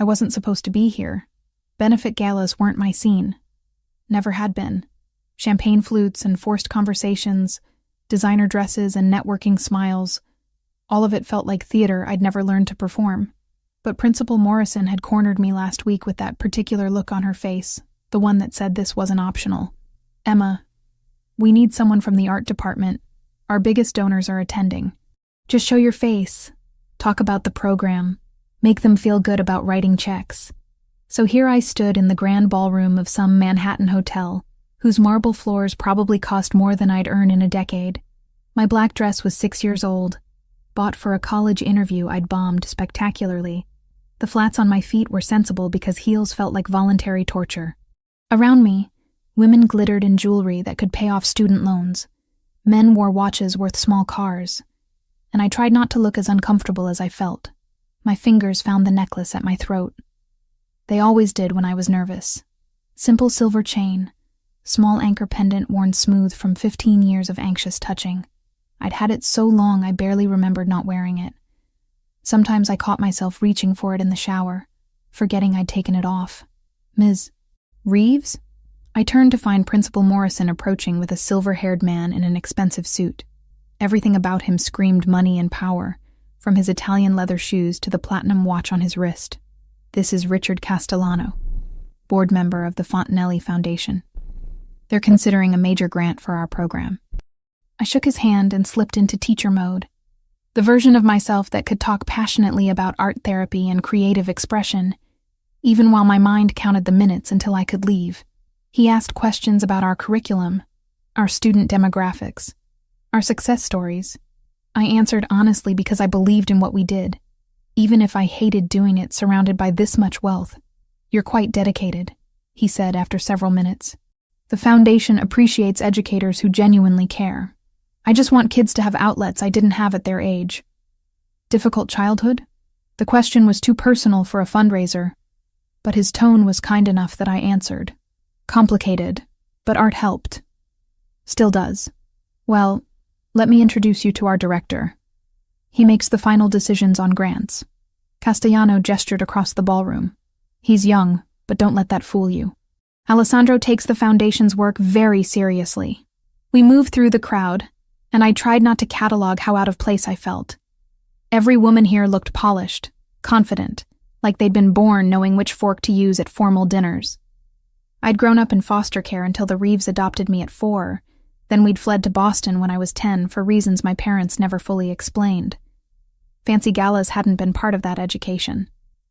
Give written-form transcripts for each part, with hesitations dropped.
I wasn't supposed to be here. Benefit galas weren't my scene. Never had been. Champagne flutes and forced conversations, designer dresses and networking smiles. All of it felt like theater I'd never learned to perform. But Principal Morrison had cornered me last week with that particular look on her face, the one that said this wasn't optional. "Emma, we need someone from the art department. Our biggest donors are attending. Just show your face. Talk about the program. Make them feel good about writing checks." So here I stood in the grand ballroom of some Manhattan hotel, whose marble floors probably cost more than I'd earn in a decade. My black dress was 6 years old, bought for a college interview I'd bombed spectacularly. The flats on my feet were sensible because heels felt like voluntary torture. Around me, women glittered in jewelry that could pay off student loans. Men wore watches worth small cars. And I tried not to look as uncomfortable as I felt. My fingers found the necklace at my throat. They always did when I was nervous. Simple silver chain, small anchor pendant worn smooth from 15 years of anxious touching. I'd had it so long I barely remembered not wearing it. Sometimes I caught myself reaching for it in the shower, forgetting I'd taken it off. "Ms. Reeves?" I turned to find Principal Morrison approaching with a silver-haired man in an expensive suit. Everything about him screamed money and power, from his Italian leather shoes to the platinum watch on his wrist. "This is Richard Castellano, board member of the Fontanelli Foundation. They're considering a major grant for our program." I shook his hand and slipped into teacher mode. The version of myself that could talk passionately about art therapy and creative expression, even while my mind counted the minutes until I could leave. He asked questions about our curriculum, our student demographics, our success stories. I answered honestly because I believed in what we did, even if I hated doing it surrounded by this much wealth. "You're quite dedicated," he said after several minutes. "The foundation appreciates educators who genuinely care. I just want kids to have outlets I didn't have at their age." Difficult childhood? The question was too personal for a fundraiser, but his tone was kind enough that I answered. "Complicated, but art helped. Still does. Well, let me introduce you to our director. He makes the final decisions on grants." Castellano gestured across the ballroom. "He's young, but don't let that fool you. Alessandro takes the foundation's work very seriously." We moved through the crowd, and I tried not to catalog how out of place I felt. Every woman here looked polished, confident, like they'd been born knowing which fork to use at formal dinners. I'd grown up in foster care until the Reeves adopted me at 4, then we'd fled to Boston when I was 10 for reasons my parents never fully explained. Fancy galas hadn't been part of that education.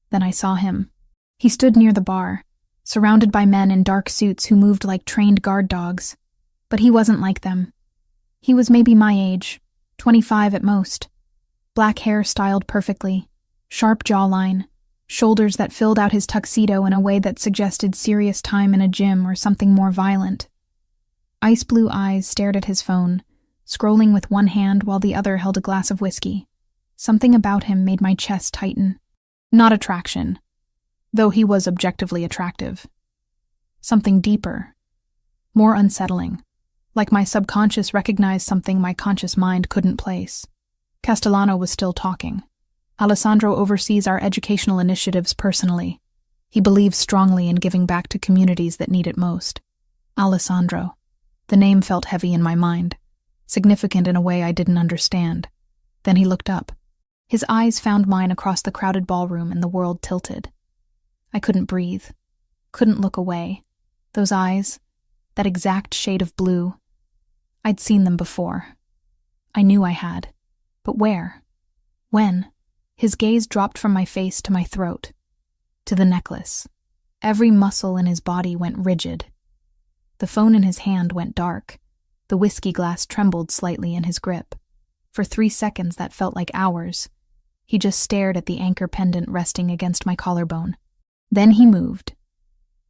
Then I saw him. He stood near the bar, surrounded by men in dark suits who moved like trained guard dogs. But he wasn't like them. He was maybe my age, 25 at most. Black hair styled perfectly, sharp jawline, shoulders that filled out his tuxedo in a way that suggested serious time in a gym or something more violent. Ice blue eyes stared at his phone, scrolling with one hand while the other held a glass of whiskey. Something about him made my chest tighten. Not attraction, though he was objectively attractive. Something deeper, more unsettling, like my subconscious recognized something my conscious mind couldn't place. Castellano was still talking. "Alessandro oversees our educational initiatives personally. He believes strongly in giving back to communities that need it most." Alessandro. The name felt heavy in my mind, significant in a way I didn't understand. Then he looked up. His eyes found mine across the crowded ballroom and the world tilted. I couldn't breathe, couldn't look away. Those eyes, that exact shade of blue. I'd seen them before. I knew I had. But where? When? His gaze dropped from my face to my throat, to the necklace. Every muscle in his body went rigid. The phone in his hand went dark. The whiskey glass trembled slightly in his grip. For 3 seconds that felt like hours. He just stared at the anchor pendant resting against my collarbone. Then he moved.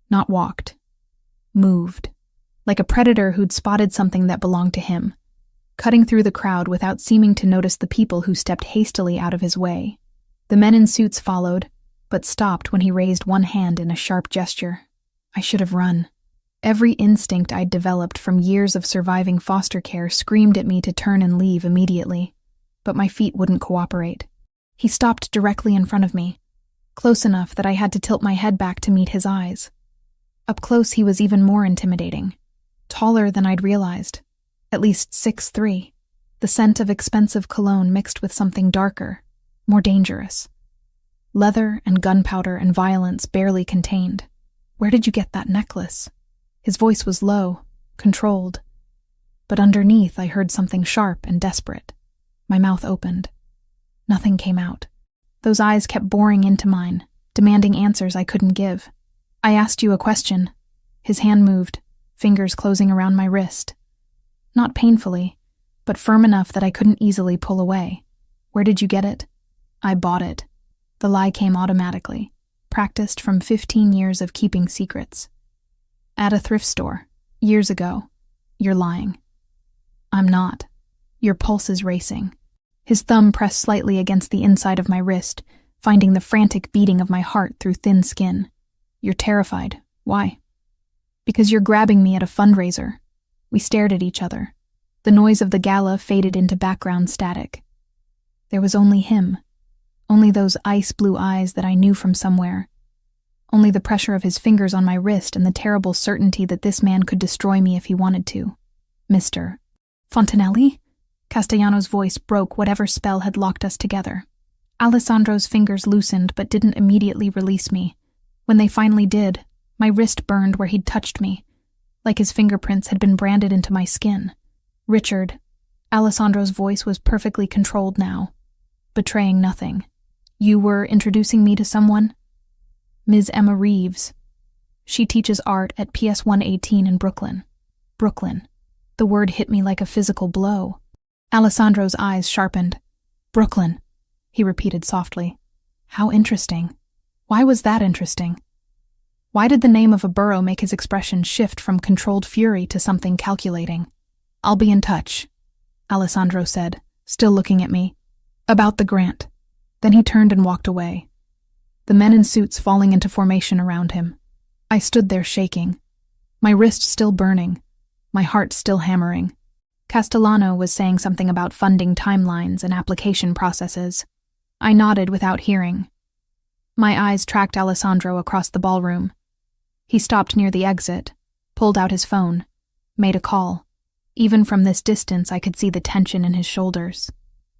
Not walked. Moved. Like a predator who'd spotted something that belonged to him, cutting through the crowd without seeming to notice the people who stepped hastily out of his way. The men in suits followed, but stopped when he raised one hand in a sharp gesture. I should have run. Every instinct I'd developed from years of surviving foster care screamed at me to turn and leave immediately, but my feet wouldn't cooperate. He stopped directly in front of me, close enough that I had to tilt my head back to meet his eyes. Up close, he was even more intimidating. Taller than I'd realized, at least 6'3", the scent of expensive cologne mixed with something darker, more dangerous. Leather and gunpowder and violence barely contained. "Where did you get that necklace?" His voice was low, controlled. But underneath, I heard something sharp and desperate. My mouth opened. Nothing came out. Those eyes kept boring into mine, demanding answers I couldn't give. "I asked you a question." His hand moved, fingers closing around my wrist. Not painfully, but firm enough that I couldn't easily pull away. "Where did you get it?" "I bought it." The lie came automatically, practiced from 15 years of keeping secrets. "At a thrift store, years ago." "You're lying." "I'm not." "Your pulse is racing." His thumb pressed slightly against the inside of my wrist, finding the frantic beating of my heart through thin skin. "You're terrified. Why?" "Because you're grabbing me at a fundraiser." We stared at each other. The noise of the gala faded into background static. There was only him. Only those ice-blue eyes that I knew from somewhere. Only the pressure of his fingers on my wrist and the terrible certainty that this man could destroy me if he wanted to. "Mr. Fontanelli?" Castellano's voice broke whatever spell had locked us together. Alessandro's fingers loosened but didn't immediately release me. When they finally did, my wrist burned where he'd touched me, like his fingerprints had been branded into my skin. "Richard." Alessandro's voice was perfectly controlled now, betraying nothing. "You were introducing me to someone?" "Ms. Emma Reeves. She teaches art at PS 118 in Brooklyn." Brooklyn. The word hit me like a physical blow. Alessandro's eyes sharpened. "Brooklyn," he repeated softly. "How interesting. Why was that interesting?" Why did the name of a borough make his expression shift from controlled fury to something calculating? "I'll be in touch," Alessandro said, still looking at me. "About the grant." Then he turned and walked away, the men in suits falling into formation around him. I stood there shaking, my wrist still burning, my heart still hammering. Castellano was saying something about funding timelines and application processes. I nodded without hearing. My eyes tracked Alessandro across the ballroom. He stopped near the exit, pulled out his phone, made a call. Even from this distance, I could see the tension in his shoulders.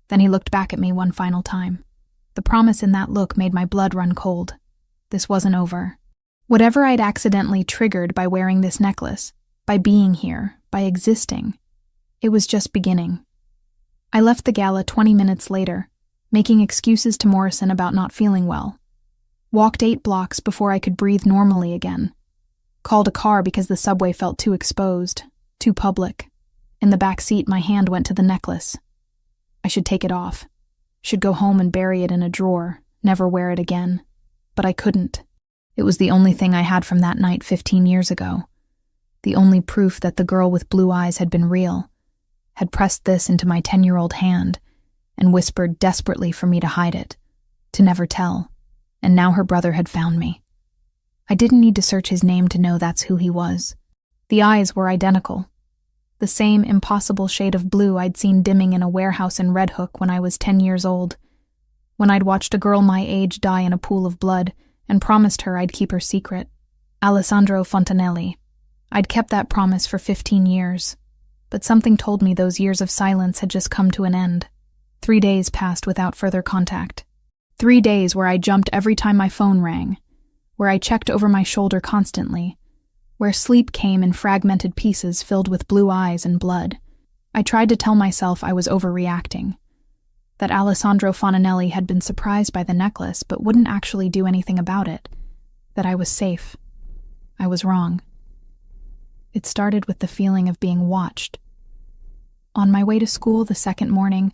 Then he looked back at me one final time. The promise in that look made my blood run cold. This wasn't over. Whatever I'd accidentally triggered by wearing this necklace, by being here, by existing, it was just beginning. I left the gala 20 minutes later, making excuses to Morrison about not feeling well. Walked 8 blocks before I could breathe normally again. Called a car because the subway felt too exposed, too public. In the back seat, my hand went to the necklace. I should take it off. Should go home and bury it in a drawer, never wear it again. But I couldn't. It was the only thing I had from that night 15 years ago. The only proof that the girl with blue eyes had been real. Had pressed this into my 10-year-old hand and whispered desperately for me to hide it, to never tell. And now her brother had found me. I didn't need to search his name to know that's who he was. The eyes were identical. The same impossible shade of blue I'd seen dimming in a warehouse in Red Hook when I was 10 years old, when I'd watched a girl my age die in a pool of blood and promised her I'd keep her secret. Alessandro Fontanelli. I'd kept that promise for 15 years, but something told me those years of silence had just come to an end. 3 days passed without further contact. 3 days where I jumped every time my phone rang, where I checked over my shoulder constantly, where sleep came in fragmented pieces filled with blue eyes and blood. I tried to tell myself I was overreacting, that Alessandro Fontanelli had been surprised by the necklace but wouldn't actually do anything about it, that I was safe. I was wrong. It started with the feeling of being watched. On my way to school the second morning,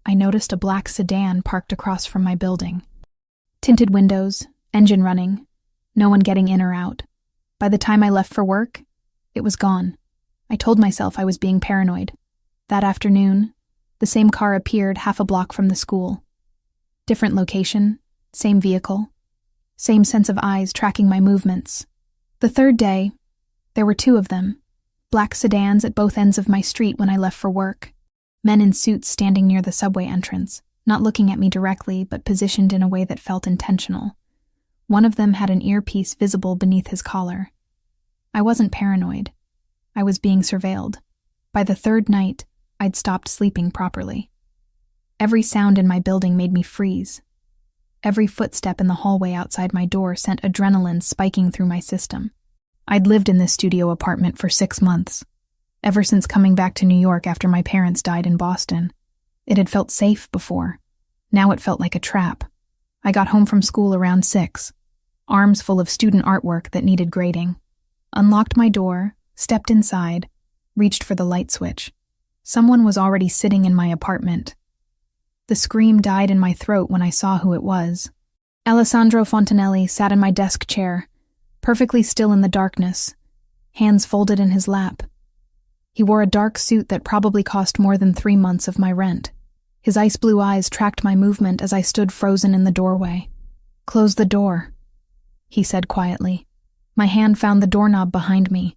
I noticed a black sedan parked across from my building. Tinted windows, engine running, no one getting in or out. By the time I left for work, it was gone. I told myself I was being paranoid. That afternoon, the same car appeared half a block from the school. Different location, same vehicle, same sense of eyes tracking my movements. The third day, there were 2 of them, black sedans at both ends of my street when I left for work. Men in suits standing near the subway entrance, not looking at me directly but positioned in a way that felt intentional. One of them had an earpiece visible beneath his collar. I wasn't paranoid. I was being surveilled. By the third night, I'd stopped sleeping properly. Every sound in my building made me freeze. Every footstep in the hallway outside my door sent adrenaline spiking through my system. I'd lived in this studio apartment for 6 months. Ever since coming back to New York after my parents died in Boston. It had felt safe before. Now it felt like a trap. I got home from school around 6, arms full of student artwork that needed grading. Unlocked my door, stepped inside, reached for the light switch. Someone was already sitting in my apartment. The scream died in my throat when I saw who it was. Alessandro Fontanelli sat in my desk chair, perfectly still in the darkness, hands folded in his lap. He wore a dark suit that probably cost more than 3 months of my rent. His ice blue eyes tracked my movement as I stood frozen in the doorway. "Close the door," he said quietly. My hand found the doorknob behind me.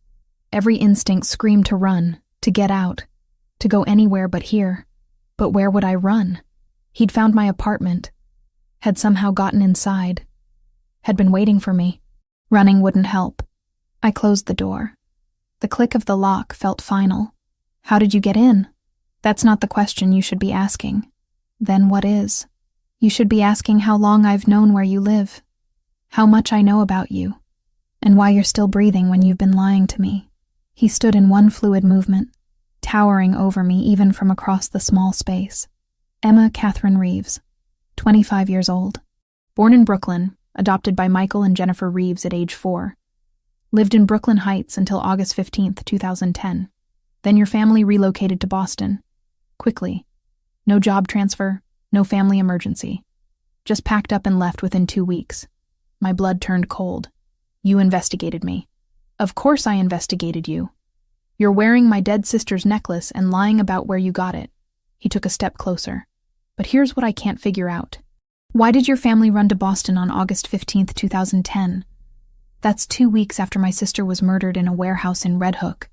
Every instinct screamed to run, to get out, to go anywhere but here. But where would I run? He'd found my apartment, had somehow gotten inside, had been waiting for me. Running wouldn't help. I closed the door. The click of the lock felt final. "How did you get in?" That's not the question you should be asking. Then what is? You should be asking how long I've known where you live, how much I know about you, and why you're still breathing when you've been lying to me. He stood in one fluid movement, towering over me even from across the small space. Emma Catherine Reeves, 25 years old. Born in Brooklyn, adopted by Michael and Jennifer Reeves at age 4. Lived in Brooklyn Heights until August 15th, 2010. Then your family relocated to Boston. Quickly. No job transfer, no family emergency. Just packed up and left within 2 weeks. My blood turned cold. You investigated me. Of course I investigated you. You're wearing my dead sister's necklace and lying about where you got it. He took a step closer. But here's what I can't figure out. Why did your family run to Boston on August 15th, 2010? That's 2 weeks after my sister was murdered in a warehouse in Red Hook.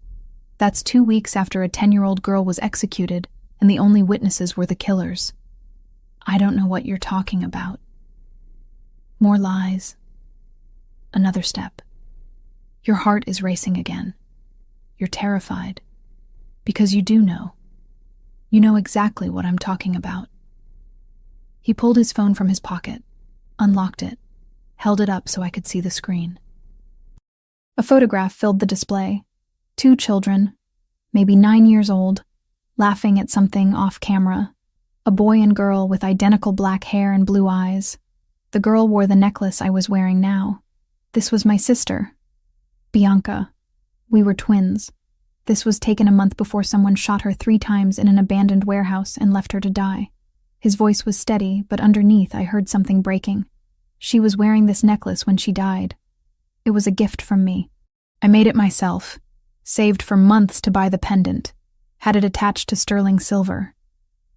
That's 2 weeks after a 10-year-old girl was executed, and the only witnesses were the killers. I don't know what you're talking about. More lies. Another step. Your heart is racing again. You're terrified. Because you do know. You know exactly what I'm talking about. He pulled his phone from his pocket, unlocked it, held it up so I could see the screen. A photograph filled the display. 2 children, maybe 9 years old, laughing at something off camera. A boy and girl with identical black hair and blue eyes. The girl wore the necklace I was wearing now. This was my sister, Bianca. We were twins. This was taken a month before someone shot her 3 times in an abandoned warehouse and left her to die. His voice was steady, but underneath I heard something breaking. She was wearing this necklace when she died. It was a gift from me. I made it myself, saved for months to buy the pendant, had it attached to sterling silver.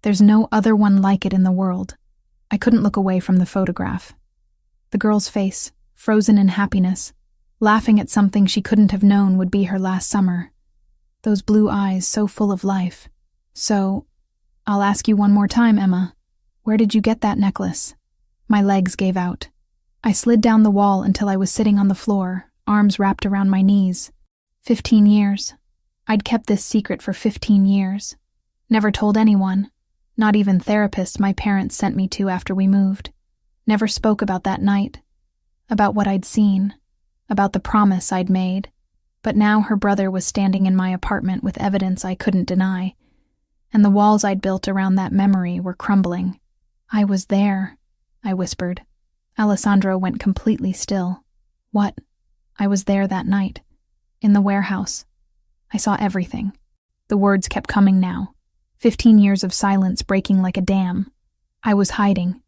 There's no other one like it in the world. I couldn't look away from the photograph. The girl's face, frozen in happiness, laughing at something she couldn't have known would be her last summer. Those blue eyes so full of life. So, I'll ask you one more time, Emma. Where did you get that necklace? My legs gave out. I slid down the wall until I was sitting on the floor, arms wrapped around my knees. 15 years. I'd kept this secret for 15 years. Never told anyone, not even therapists my parents sent me to after we moved. Never spoke about that night, about what I'd seen, about the promise I'd made. But now her brother was standing in my apartment with evidence I couldn't deny, and the walls I'd built around that memory were crumbling. I was there, I whispered. Alessandro went completely still. What? I was there that night, in the warehouse. I saw everything. The words kept coming now. 15 years of silence breaking like a dam. I was hiding.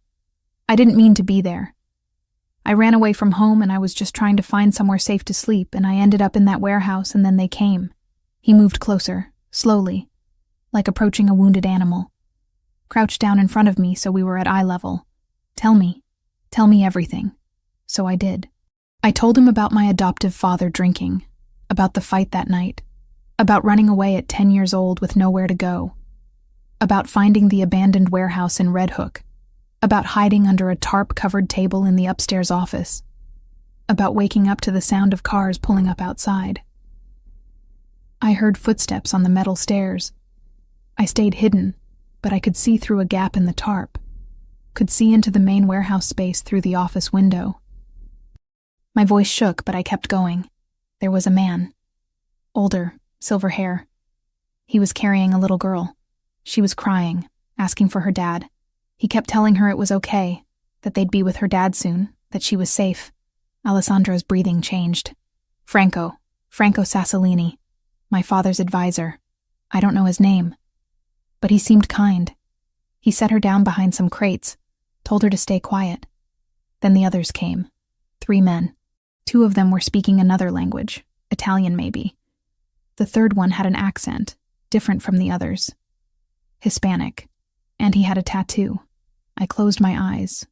I didn't mean to be there. I ran away from home and I was just trying to find somewhere safe to sleep, and I ended up in that warehouse and then they came. He moved closer, slowly, like approaching a wounded animal. Crouched down in front of me so we were at eye level. Tell me everything. So I did. I told him about my adoptive father drinking, about the fight that night, about running away at 10 years old with nowhere to go, about finding the abandoned warehouse in Red Hook, about hiding under a tarp-covered table in the upstairs office. about waking up to the sound of cars pulling up outside. I heard footsteps on the metal stairs. I stayed hidden, but I could see through a gap in the tarp, could see into the main warehouse space through the office window. My voice shook, but I kept going. There was a man. Older, silver hair. He was carrying a little girl. She was crying, asking for her dad. He kept telling her it was okay, that they'd be with her dad soon, that she was safe. Alessandro's breathing changed. Franco Sassolini, my father's advisor. I don't know his name, but he seemed kind. He set her down behind some crates, told her to stay quiet. Then the others came. 3 men. 2 of them were speaking another language, Italian maybe. The third one had an accent, different from the others. Hispanic, and he had a tattoo. I closed my eyes,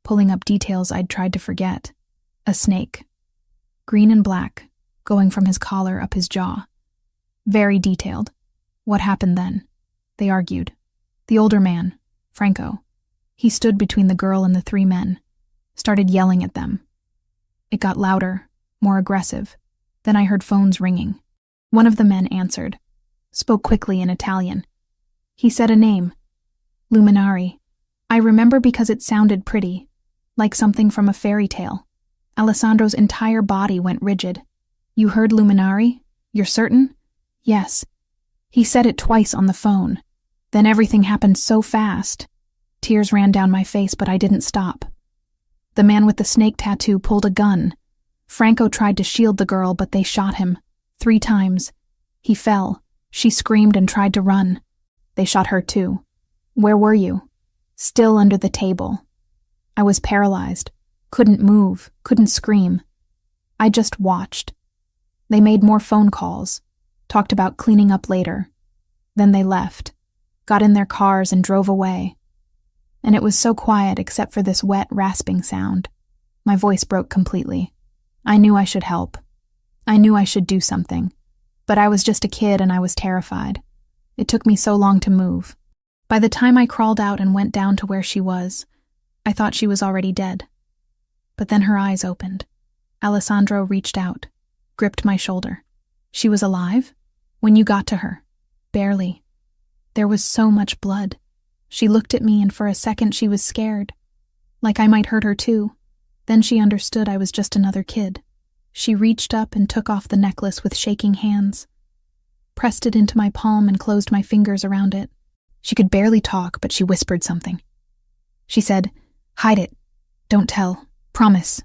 pulling up details I'd tried to forget. A snake. Green and black, going from his collar up his jaw. Very detailed. What happened then? They argued. The older man, Franco, he stood between the girl and the 3 men, started yelling at them. It got louder, more aggressive. Then I heard phones ringing. One of the men answered, spoke quickly in Italian. He said a name. Luminari. I remember because it sounded pretty, like something from a fairy tale. Alessandro's entire body went rigid. You heard Luminari? You're certain? Yes. He said it twice on the phone. Then everything happened so fast. Tears ran down my face, but I didn't stop. The man with the snake tattoo pulled a gun. Franco tried to shield the girl, but they shot him. 3 times. He fell. She screamed and tried to run. They shot her too. Where were you? Still under the table. I was paralyzed. Couldn't move, couldn't scream. I just watched. They made more phone calls, talked about cleaning up later. Then they left, got in their cars and drove away. And it was so quiet except for this wet, rasping sound. My voice broke completely. I knew I should help. I knew I should do something. But I was just a kid and I was terrified. It took me so long to move. By the time I crawled out and went down to where she was, I thought she was already dead. But then her eyes opened. Alessandro reached out, gripped my shoulder. She was alive? When you got to her? Barely. There was so much blood. She looked at me and for a second she was scared. Like I might hurt her too. Then she understood I was just another kid. She reached up and took off the necklace with shaking hands, pressed it into my palm and closed my fingers around it. She could barely talk, but she whispered something. She said, "Hide it. Don't tell. Promise."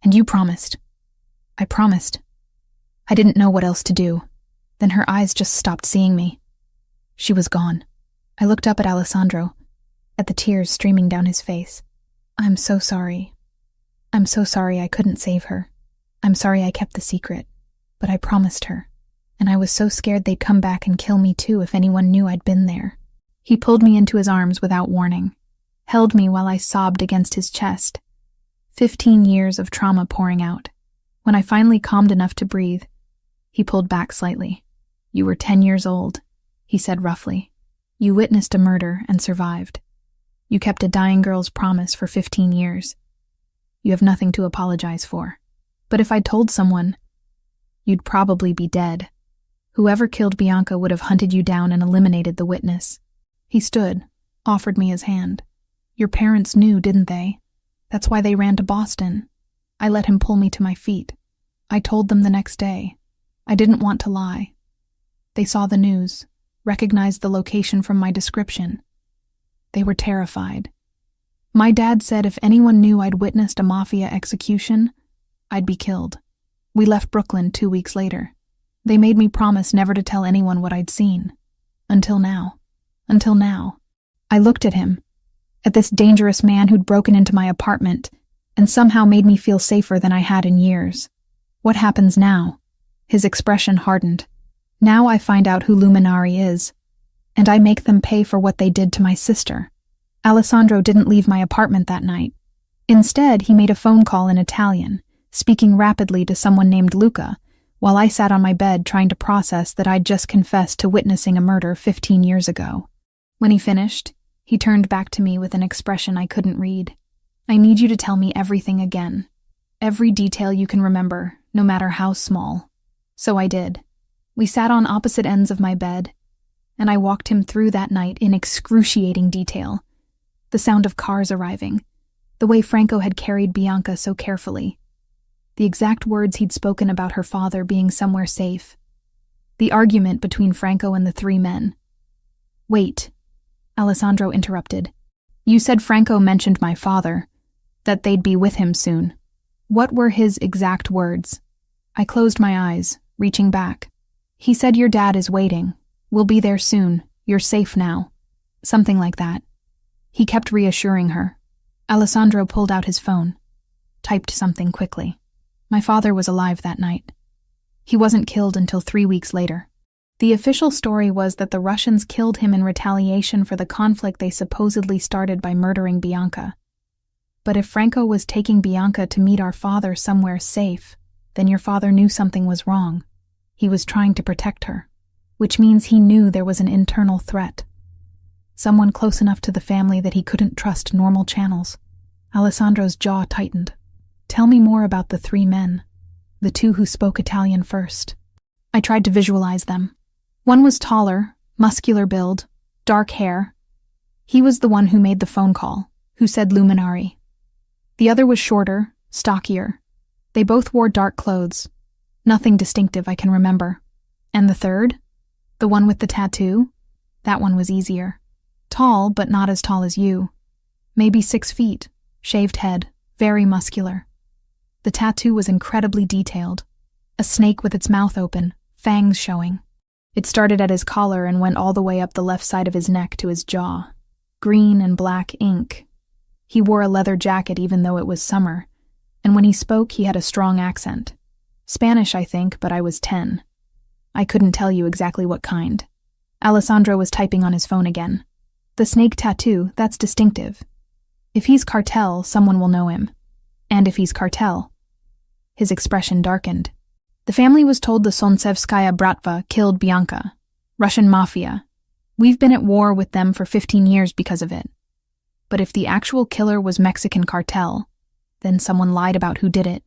And you promised. I promised. I didn't know what else to do. Then her eyes just stopped seeing me. She was gone. I looked up at Alessandro, at the tears streaming down his face. I'm so sorry. I'm so sorry I couldn't save her. I'm sorry I kept the secret. But I promised her. And I was so scared they'd come back and kill me too if anyone knew I'd been there. He pulled me into his arms without warning, held me while I sobbed against his chest. 15 years of trauma pouring out. When I finally calmed enough to breathe, he pulled back slightly. You were 10 years old, he said roughly. You witnessed a murder and survived. You kept a dying girl's promise for 15 years. You have nothing to apologize for. But if I'd told someone, you'd probably be dead. Whoever killed Bianca would have hunted you down and eliminated the witness. He stood, offered me his hand. Your parents knew, didn't they? That's why they ran to Boston. I let him pull me to my feet. I told them the next day. I didn't want to lie. They saw the news, recognized the location from my description. They were terrified. My dad said if anyone knew I'd witnessed a mafia execution, I'd be killed. We left Brooklyn 2 weeks later. They made me promise never to tell anyone what I'd seen. Until now. Until now. I looked at him, at this dangerous man who'd broken into my apartment and somehow made me feel safer than I had in years. What happens now? His expression hardened. Now I find out who Luminari is, and I make them pay for what they did to my sister. Alessandro didn't leave my apartment that night. Instead, he made a phone call in Italian, speaking rapidly to someone named Luca, while I sat on my bed trying to process that I'd just confessed to witnessing a murder 15 years ago. When he finished, he turned back to me with an expression I couldn't read. I need you to tell me everything again. Every detail you can remember, no matter how small. So I did. We sat on opposite ends of my bed, and I walked him through that night in excruciating detail. The sound of cars arriving, the way Franco had carried Bianca so carefully, the exact words he'd spoken about her father being somewhere safe, the argument between Franco and the three men. Wait, Alessandro interrupted. You said Franco mentioned my father, that they'd be with him soon. What were his exact words? I closed my eyes, reaching back. He said your dad is waiting. We'll be there soon. You're safe now. Something like that. He kept reassuring her. Alessandro pulled out his phone, typed something quickly. My father was alive that night. He wasn't killed until 3 weeks later. The official story was that the Russians killed him in retaliation for the conflict they supposedly started by murdering Bianca. But if Franco was taking Bianca to meet our father somewhere safe, then your father knew something was wrong. He was trying to protect her, which means he knew there was an internal threat. Someone close enough to the family that he couldn't trust normal channels. Alessandro's jaw tightened. Tell me more about the three men, the two who spoke Italian first. I tried to visualize them. One was taller, muscular build, dark hair. He was the one who made the phone call, who said luminari. The other was shorter, stockier. They both wore dark clothes. Nothing distinctive I can remember. And the third? The one with the tattoo? That one was easier. Tall, but not as tall as you. Maybe 6 feet, shaved head, very muscular. The tattoo was incredibly detailed. A snake with its mouth open, fangs showing. It started at his collar and went all the way up the left side of his neck to his jaw. Green and black ink. He wore a leather jacket even though it was summer, and when he spoke he had a strong accent. Spanish, I think, but I was 10. I couldn't tell you exactly what kind. Alessandro was typing on his phone again. The snake tattoo, that's distinctive. If he's cartel, someone will know him. And if he's cartel. His expression darkened. The family was told the Solntsevskaya Bratva killed Bianca. Russian mafia. We've been at war with them for 15 years because of it. But if the actual killer was Mexican cartel, then someone lied about who did it.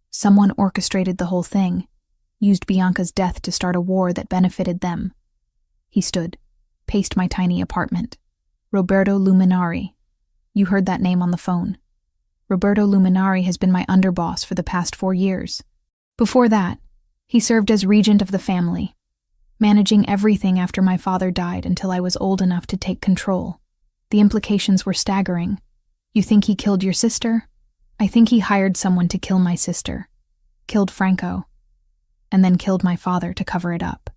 Someone orchestrated the whole thing, used Bianca's death to start a war that benefited them. He stood, paced my tiny apartment. Roberto Luminari. You heard that name on the phone. Roberto Luminari has been my underboss for the past 4 years. Before that, he served as regent of the family, managing everything after my father died until I was old enough to take control. The implications were staggering. You think he killed your sister? I think he hired someone to kill my sister, killed Franco, and then killed my father to cover it up.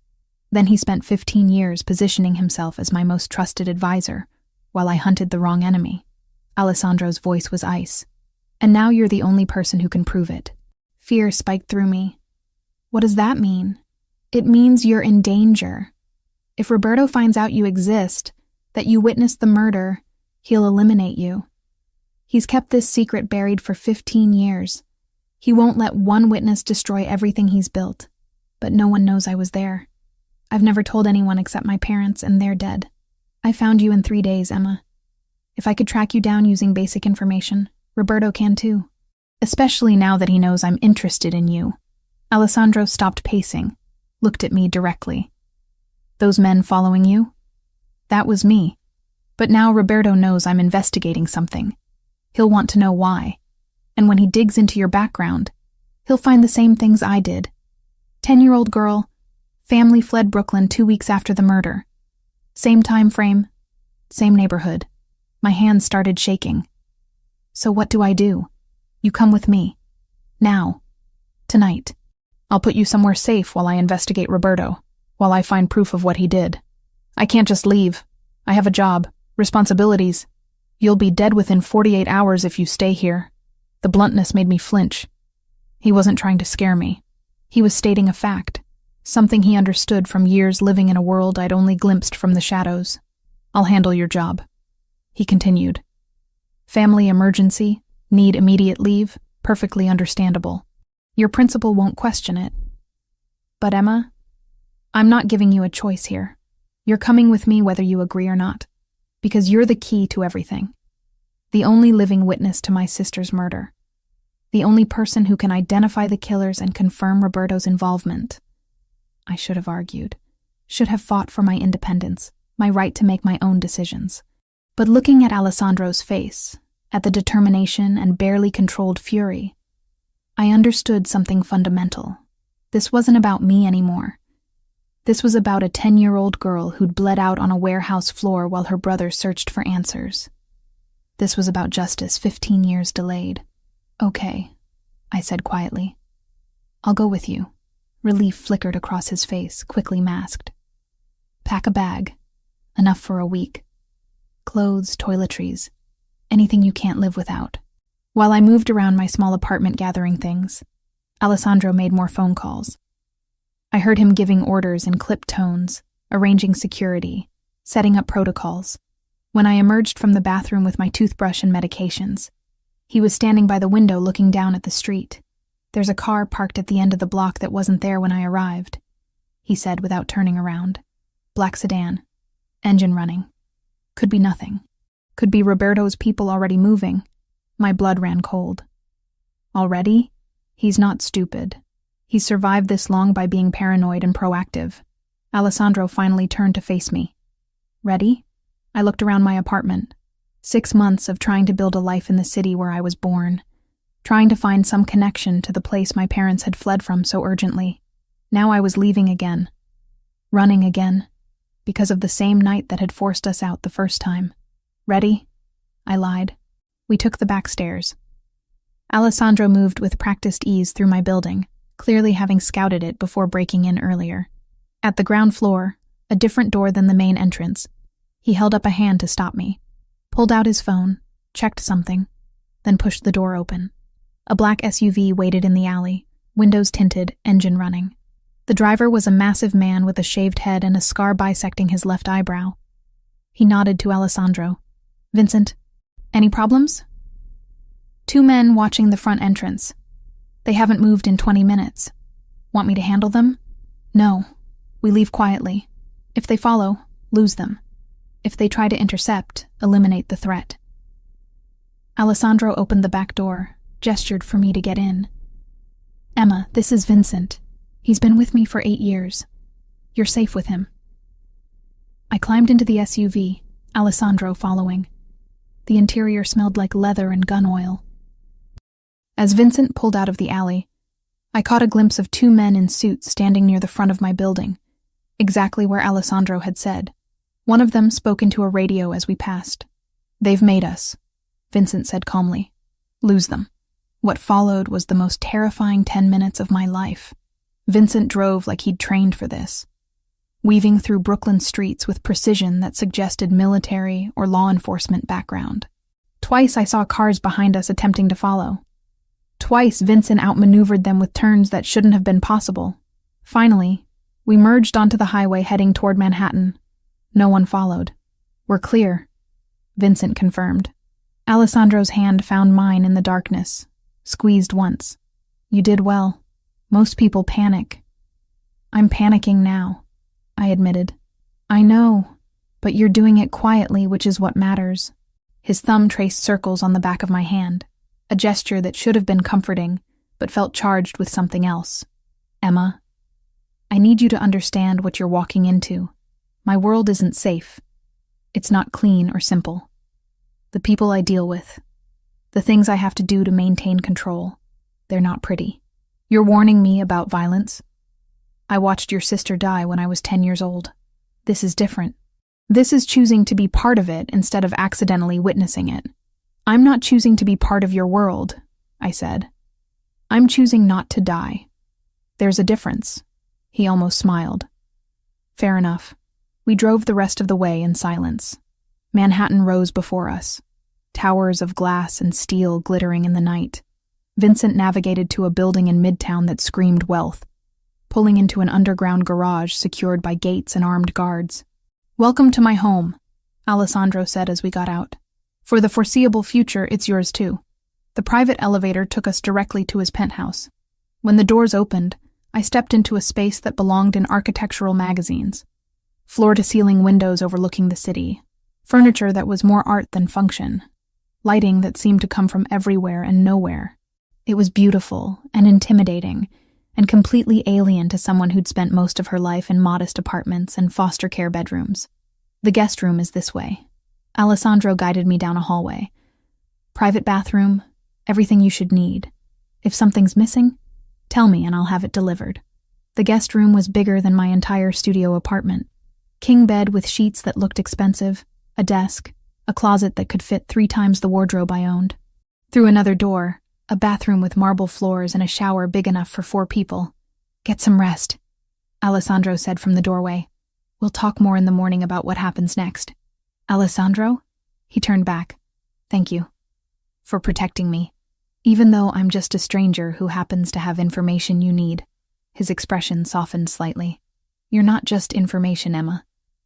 Then he spent 15 years positioning himself as my most trusted advisor, while I hunted the wrong enemy. Alessandro's voice was ice. And now you're the only person who can prove it. Fear spiked through me. What does that mean? It means you're in danger. If Roberto finds out you exist, that you witnessed the murder, he'll eliminate you. He's kept this secret buried for 15 years. He won't let one witness destroy everything he's built. But no one knows I was there. I've never told anyone except my parents, and they're dead. I found you in 3 days, Emma. If I could track you down using basic information, Roberto can too. Especially now that he knows I'm interested in you. Alessandro stopped pacing, looked at me directly. Those men following you? That was me. But now Roberto knows I'm investigating something. He'll want to know why. And when he digs into your background, he'll find the same things I did. 10-year-old girl, family fled Brooklyn 2 weeks after the murder. Same time frame, same neighborhood. My hands started shaking. So what do I do? You come with me. Now. Tonight. I'll put you somewhere safe while I investigate Roberto, while I find proof of what he did. I can't just leave. I have a job, responsibilities. You'll be dead within 48 hours if you stay here. The bluntness made me flinch. He wasn't trying to scare me. He was stating a fact, something he understood from years living in a world I'd only glimpsed from the shadows. I'll handle your job. He continued. Family emergency, need immediate leave, perfectly understandable. Your principal won't question it. But Emma, I'm not giving you a choice here. You're coming with me whether you agree or not, because you're the key to everything. The only living witness to my sister's murder. The only person who can identify the killers and confirm Roberto's involvement. I should have argued. Should have fought for my independence, my right to make my own decisions. But looking at Alessandro's face, at the determination and barely controlled fury, I understood something fundamental. This wasn't about me anymore. This was about a 10-year-old girl who'd bled out on a warehouse floor while her brother searched for answers. This was about justice 15 years delayed. Okay, I said quietly. I'll go with you. Relief flickered across his face, quickly masked. Pack a bag. Enough for a week. Clothes, toiletries. Anything you can't live without. While I moved around my small apartment gathering things, Alessandro made more phone calls. I heard him giving orders in clipped tones, arranging security, setting up protocols. When I emerged from the bathroom with my toothbrush and medications, he was standing by the window looking down at the street. There's a car parked at the end of the block that wasn't there when I arrived, he said without turning around. Black sedan. Engine running. Could be nothing. Could be Roberto's people already moving. My blood ran cold. Already? He's not stupid. He survived this long by being paranoid and proactive. Alessandro finally turned to face me. Ready? I looked around my apartment. 6 months of trying to build a life in the city where I was born. Trying to find some connection to the place my parents had fled from so urgently. Now I was leaving again. Running again. Because of the same night that had forced us out the first time. Ready? I lied. We took the back stairs. Alessandro moved with practiced ease through my building, clearly having scouted it before breaking in earlier. At the ground floor, a different door than the main entrance, he held up a hand to stop me, pulled out his phone, checked something, then pushed the door open. A black SUV waited in the alley, windows tinted, engine running. The driver was a massive man with a shaved head and a scar bisecting his left eyebrow. He nodded to Alessandro. Vincent, any problems? 2 men watching the front entrance. They haven't moved in 20 minutes. Want me to handle them? No. We leave quietly. If they follow, lose them. If they try to intercept, eliminate the threat. Alessandro opened the back door, gestured for me to get in. Emma, this is Vincent. He's been with me for 8 years. You're safe with him. I climbed into the SUV, Alessandro following. The interior smelled like leather and gun oil. As Vincent pulled out of the alley, I caught a glimpse of 2 men in suits standing near the front of my building, exactly where Alessandro had said. One of them spoke into a radio as we passed. They've made us, Vincent said calmly. Lose them. What followed was the most terrifying 10 minutes of my life. Vincent drove like he'd trained for this, weaving through Brooklyn streets with precision that suggested military or law enforcement background. Twice I saw cars behind us attempting to follow. Twice Vincent outmaneuvered them with turns that shouldn't have been possible. Finally, we merged onto the highway heading toward Manhattan. No one followed. We're clear, Vincent confirmed. Alessandro's hand found mine in the darkness, squeezed once. You did well. Most people panic. I'm panicking now, I admitted. I know, but you're doing it quietly, which is what matters. His thumb traced circles on the back of my hand, a gesture that should have been comforting, but felt charged with something else. Emma, I need you to understand what you're walking into. My world isn't safe. It's not clean or simple. The people I deal with, the things I have to do to maintain control, they're not pretty. You're warning me about violence? I watched your sister die when I was 10 years old. This is different. This is choosing to be part of it instead of accidentally witnessing it. I'm not choosing to be part of your world, I said. I'm choosing not to die. There's a difference. He almost smiled. Fair enough. We drove the rest of the way in silence. Manhattan rose before us, towers of glass and steel glittering in the night. Vincent navigated to a building in Midtown that screamed wealth, pulling into an underground garage secured by gates and armed guards. Welcome to my home, Alessandro said as we got out. For the foreseeable future, it's yours too. The private elevator took us directly to his penthouse. When the doors opened, I stepped into a space that belonged in architectural magazines. Floor-to-ceiling windows overlooking the city, furniture that was more art than function, lighting that seemed to come from everywhere and nowhere. It was beautiful and intimidating, and completely alien to someone who'd spent most of her life in modest apartments and foster care bedrooms. The guest room is this way. Alessandro guided me down a hallway. Private bathroom, everything you should need. If something's missing, tell me and I'll have it delivered. The guest room was bigger than my entire studio apartment. King bed with sheets that looked expensive, a desk, a closet that could fit 3 times the wardrobe I owned. Through another door, a bathroom with marble floors and a shower big enough for 4 people. Get some rest, Alessandro said from the doorway. We'll talk more in the morning about what happens next. Alessandro? He turned back. Thank you. For protecting me. Even though I'm just a stranger who happens to have information you need. His expression softened slightly. You're not just information, Emma.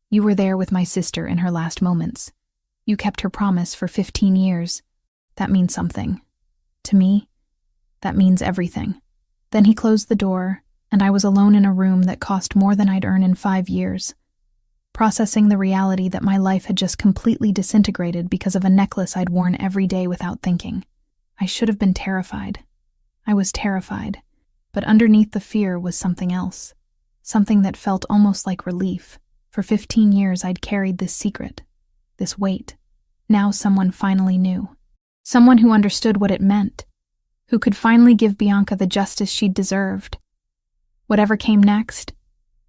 You were there with my sister in her last moments. You kept her promise for 15 years. That means something. To me, that means everything. Then he closed the door, and I was alone in a room that cost more than I'd earn in 5 years. Processing the reality that my life had just completely disintegrated because of a necklace I'd worn every day without thinking. I should have been terrified. I was terrified, but underneath the fear was something else. Something that felt almost like relief. For 15 years I'd carried this secret, this weight. Now someone finally knew. Someone who understood what it meant, who could finally give Bianca the justice she'd deserved. Whatever came next,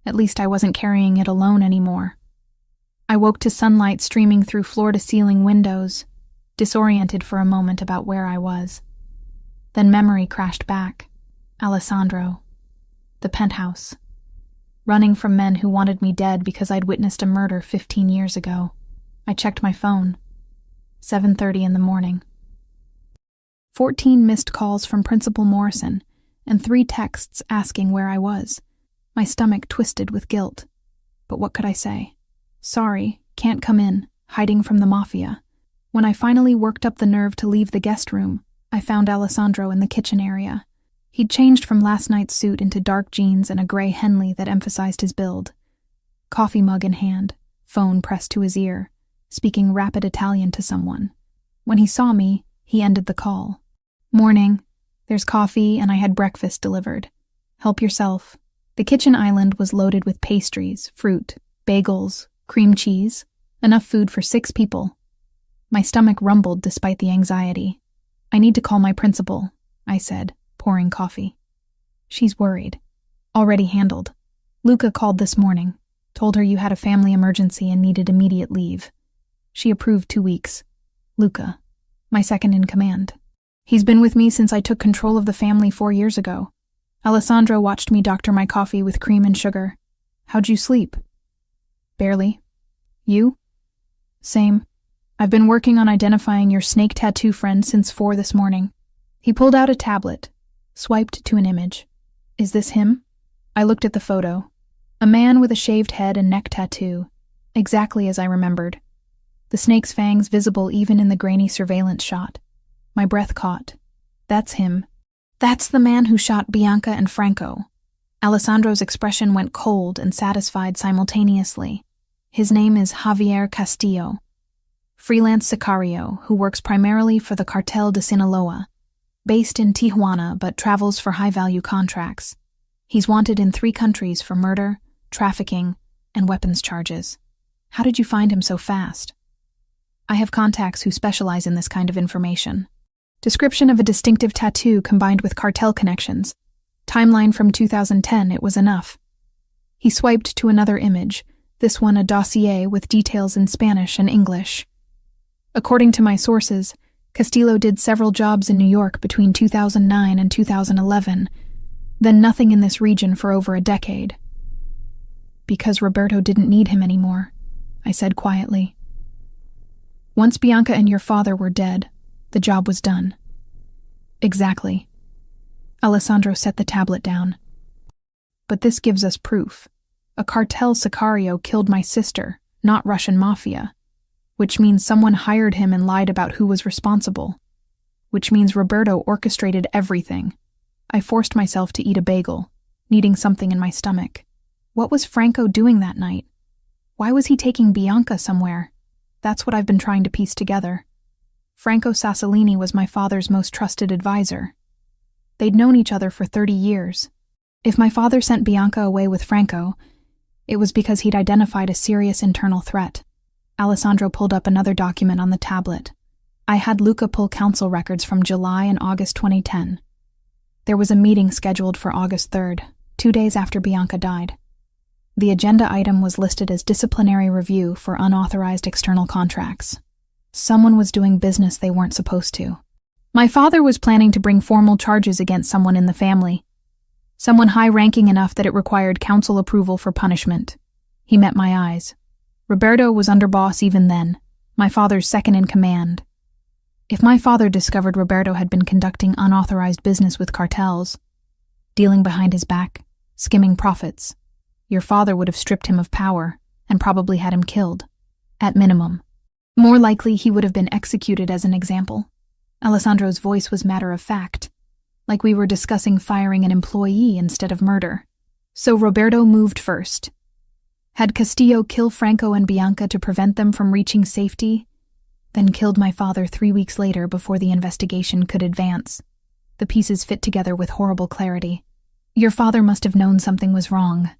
at least I wasn't carrying it alone anymore. I woke to sunlight streaming through floor-to-ceiling windows, disoriented for a moment about where I was. Then memory crashed back. Alessandro. The penthouse. Running from men who wanted me dead because I'd witnessed a murder 15 years ago. I checked my phone. 7:30 in the morning. 14 missed calls from Principal Morrison, and 3 texts asking where I was. My stomach twisted with guilt. But what could I say? Sorry, can't come in, hiding from the MAFIA. When I finally worked up the nerve to leave the guest room, I found Alessandro in the kitchen area. He'd changed from last night's suit into dark jeans and a gray Henley that emphasized his build. Coffee mug in hand, phone pressed to his ear, speaking rapid Italian to someone. When he saw me, he ended the call. Morning. There's coffee and I had breakfast delivered. Help yourself. The kitchen island was loaded with pastries, fruit, bagels, cream cheese, enough food for 6 people. My stomach rumbled despite the anxiety. I need to call my principal, I said, pouring coffee. She's worried. Already handled. Luca called this morning, told her you had a family emergency and needed immediate leave. She approved 2 weeks. Luca, my second in command. He's been with me since I took control of the family 4 years ago. Alessandro watched me doctor my coffee with cream and sugar. How'd you sleep? Barely. You? Same. I've been working on identifying your snake tattoo friend since 4 this morning. He pulled out a tablet, swiped to an image. Is this him? I looked at the photo. A man with a shaved head and neck tattoo, exactly as I remembered. The snake's fangs visible even in the grainy surveillance shot. My breath caught. That's him. That's the man who shot Bianca and Franco. Alessandro's expression went cold and satisfied simultaneously. His name is Javier Castillo, freelance sicario who works primarily for the Cartel de Sinaloa, based in Tijuana but travels for high-value contracts. He's wanted in 3 countries for murder, trafficking, and weapons charges. How did you find him so fast? I have contacts who specialize in this kind of information. Description of a distinctive tattoo combined with cartel connections. Timeline from 2010, it was enough. He swiped to another image, this one a dossier with details in Spanish and English. According to my sources, Castillo did several jobs in New York between 2009 and 2011, then nothing in this region for over a decade. Because Roberto didn't need him anymore, I said quietly. Once Bianca and your father were dead, the job was done. Exactly. Alessandro set the tablet down. But this gives us proof. A cartel sicario killed my sister, not Russian mafia. Which means someone hired him and lied about who was responsible. Which means Roberto orchestrated everything. I forced myself to eat a bagel, needing something in my stomach. What was Franco doing that night? Why was he taking Bianca somewhere? That's what I've been trying to piece together. Franco Sassolini was my father's most trusted advisor. They'd known each other for 30 years. If my father sent Bianca away with Franco, it was because he'd identified a serious internal threat. Alessandro pulled up another document on the tablet. I had Luca pull council records from July and August 2010. There was a meeting scheduled for August 3rd, 2 days after Bianca died. The agenda item was listed as disciplinary review for unauthorized external contracts. Someone was doing business they weren't supposed to. My father was planning to bring formal charges against someone in the family, someone high-ranking enough that it required council approval for punishment. He met my eyes. Roberto was underboss even then, my father's second in command. If my father discovered Roberto had been conducting unauthorized business with cartels, dealing behind his back, skimming profits, your father would have stripped him of power and probably had him killed, at minimum. More likely, he would have been executed as an example. Alessandro's voice was matter of fact, like we were discussing firing an employee instead of murder. So Roberto moved first. Had Castillo kill Franco and Bianca to prevent them from reaching safety, then killed my father 3 weeks later before the investigation could advance. The pieces fit together with horrible clarity. Your father must have known something was wrong.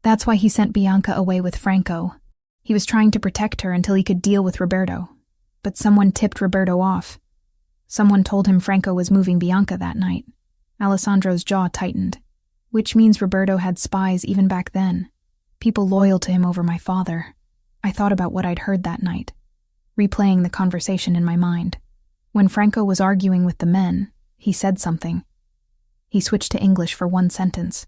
That's why he sent Bianca away with Franco. He was trying to protect her until he could deal with Roberto. But someone tipped Roberto off. Someone told him Franco was moving Bianca that night. Alessandro's jaw tightened. Which means Roberto had spies even back then. People loyal to him over my father. I thought about what I'd heard that night, replaying the conversation in my mind. When Franco was arguing with the men, he said something. He switched to English for one sentence.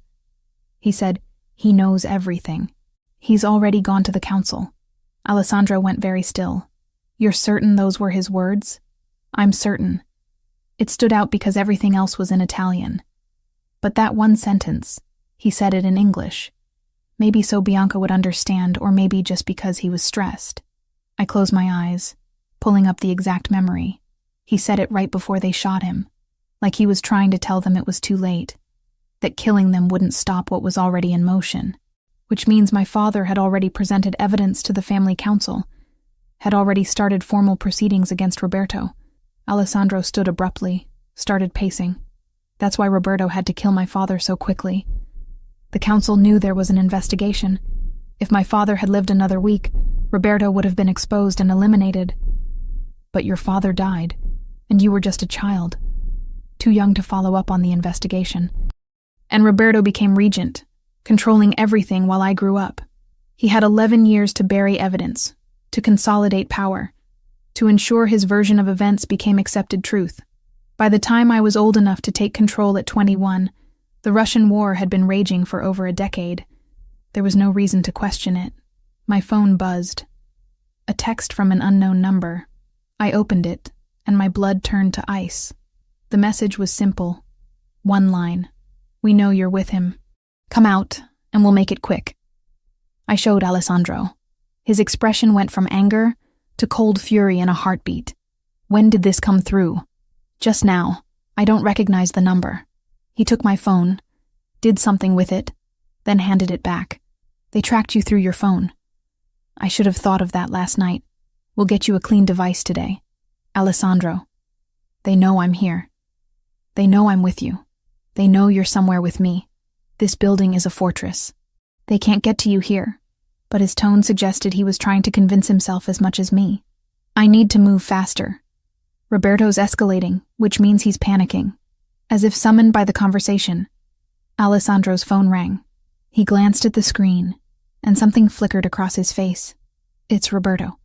He said, "He knows everything. He's already gone to the council." Alessandro went very still. "You're certain those were his words?" "I'm certain." It stood out because everything else was in Italian. But that one sentence, he said it in English. Maybe so Bianca would understand, or maybe just because he was stressed. I closed my eyes, pulling up the exact memory. He said it right before they shot him, like he was trying to tell them it was too late, that killing them wouldn't stop what was already in motion, which means my father had already presented evidence to the family council, had already started formal proceedings against Roberto. Alessandro stood abruptly, started pacing. That's why Roberto had to kill my father so quickly. The council knew there was an investigation. If my father had lived another week, Roberto would have been exposed and eliminated. But your father died, and you were just a child, too young to follow up on the investigation. And Roberto became regent, controlling everything while I grew up. He had 11 years to bury evidence, to consolidate power, to ensure his version of events became accepted truth. By the time I was old enough to take control at 21, the Russian war had been raging for over a decade. There was no reason to question it. My phone buzzed. A text from an unknown number. I opened it, and my blood turned to ice. The message was simple. One line. "We know you're with him. Come out, and we'll make it quick." I showed Alessandro. His expression went from anger to cold fury in a heartbeat. "When did this come through?" "Just now. I don't recognize the number." He took my phone, did something with it, then handed it back. "They tracked you through your phone." "I should have thought of that last night. We'll get you a clean device today." "Alessandro, they know I'm here. They know I'm with you. They know you're somewhere with me. This building is a fortress. They can't get to you here." But his tone suggested he was trying to convince himself as much as me. "I need to move faster. Roberto's escalating, which means he's panicking." As if summoned by the conversation, Alessandro's phone rang. He glanced at the screen, and something flickered across his face. "It's Roberto.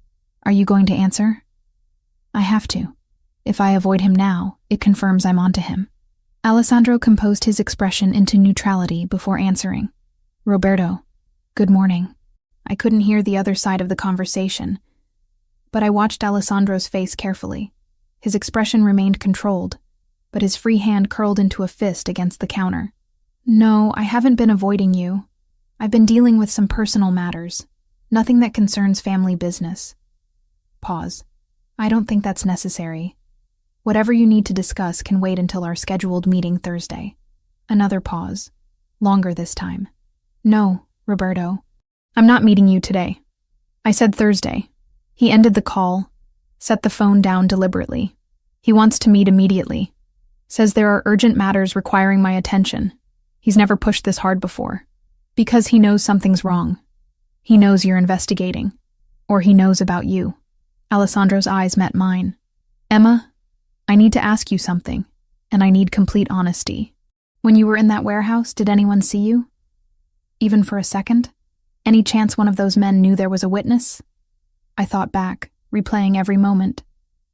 Are you going to answer?" "I have to. If I avoid him now, it confirms I'm onto him." Alessandro composed his expression into neutrality before answering. "Roberto, good morning." I couldn't hear the other side of the conversation, but I watched Alessandro's face carefully. His expression remained controlled, but his free hand curled into a fist against the counter. "No, I haven't been avoiding you. I've been dealing with some personal matters. Nothing that concerns family business." Pause. "I don't think that's necessary. Whatever you need to discuss can wait until our scheduled meeting Thursday." Another pause. Longer this time. "No, Roberto. I'm not meeting you today. I said Thursday." He ended the call, set the phone down deliberately. "He wants to meet immediately. Says there are urgent matters requiring my attention. He's never pushed this hard before. Because he knows something's wrong. He knows you're investigating. Or he knows about you. Alessandro's eyes met mine. Emma, I need to ask you something, and I need complete honesty. When you were in that warehouse, did anyone see you? Even for a second? Any chance one of those men knew there was a witness? I thought back, replaying every moment.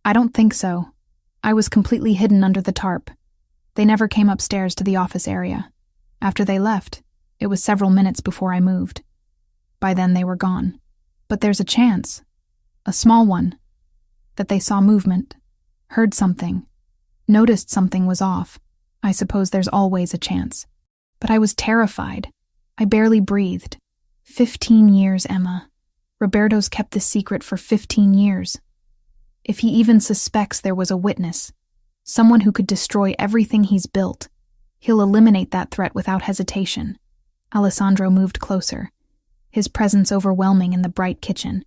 I don't think so. I was completely hidden under the tarp. They never came upstairs to the office area. After they left, it was several minutes before I moved. By then they were gone. But there's a chance, a small one, that they saw movement, heard something, noticed something was off. I suppose there's always a chance. But I was terrified. I barely breathed. 15 years, Emma. Roberto's kept this secret for 15 years. If he even suspects there was a witness, someone who could destroy everything he's built, he'll eliminate that threat without hesitation. Alessandro moved closer, his presence overwhelming in the bright kitchen.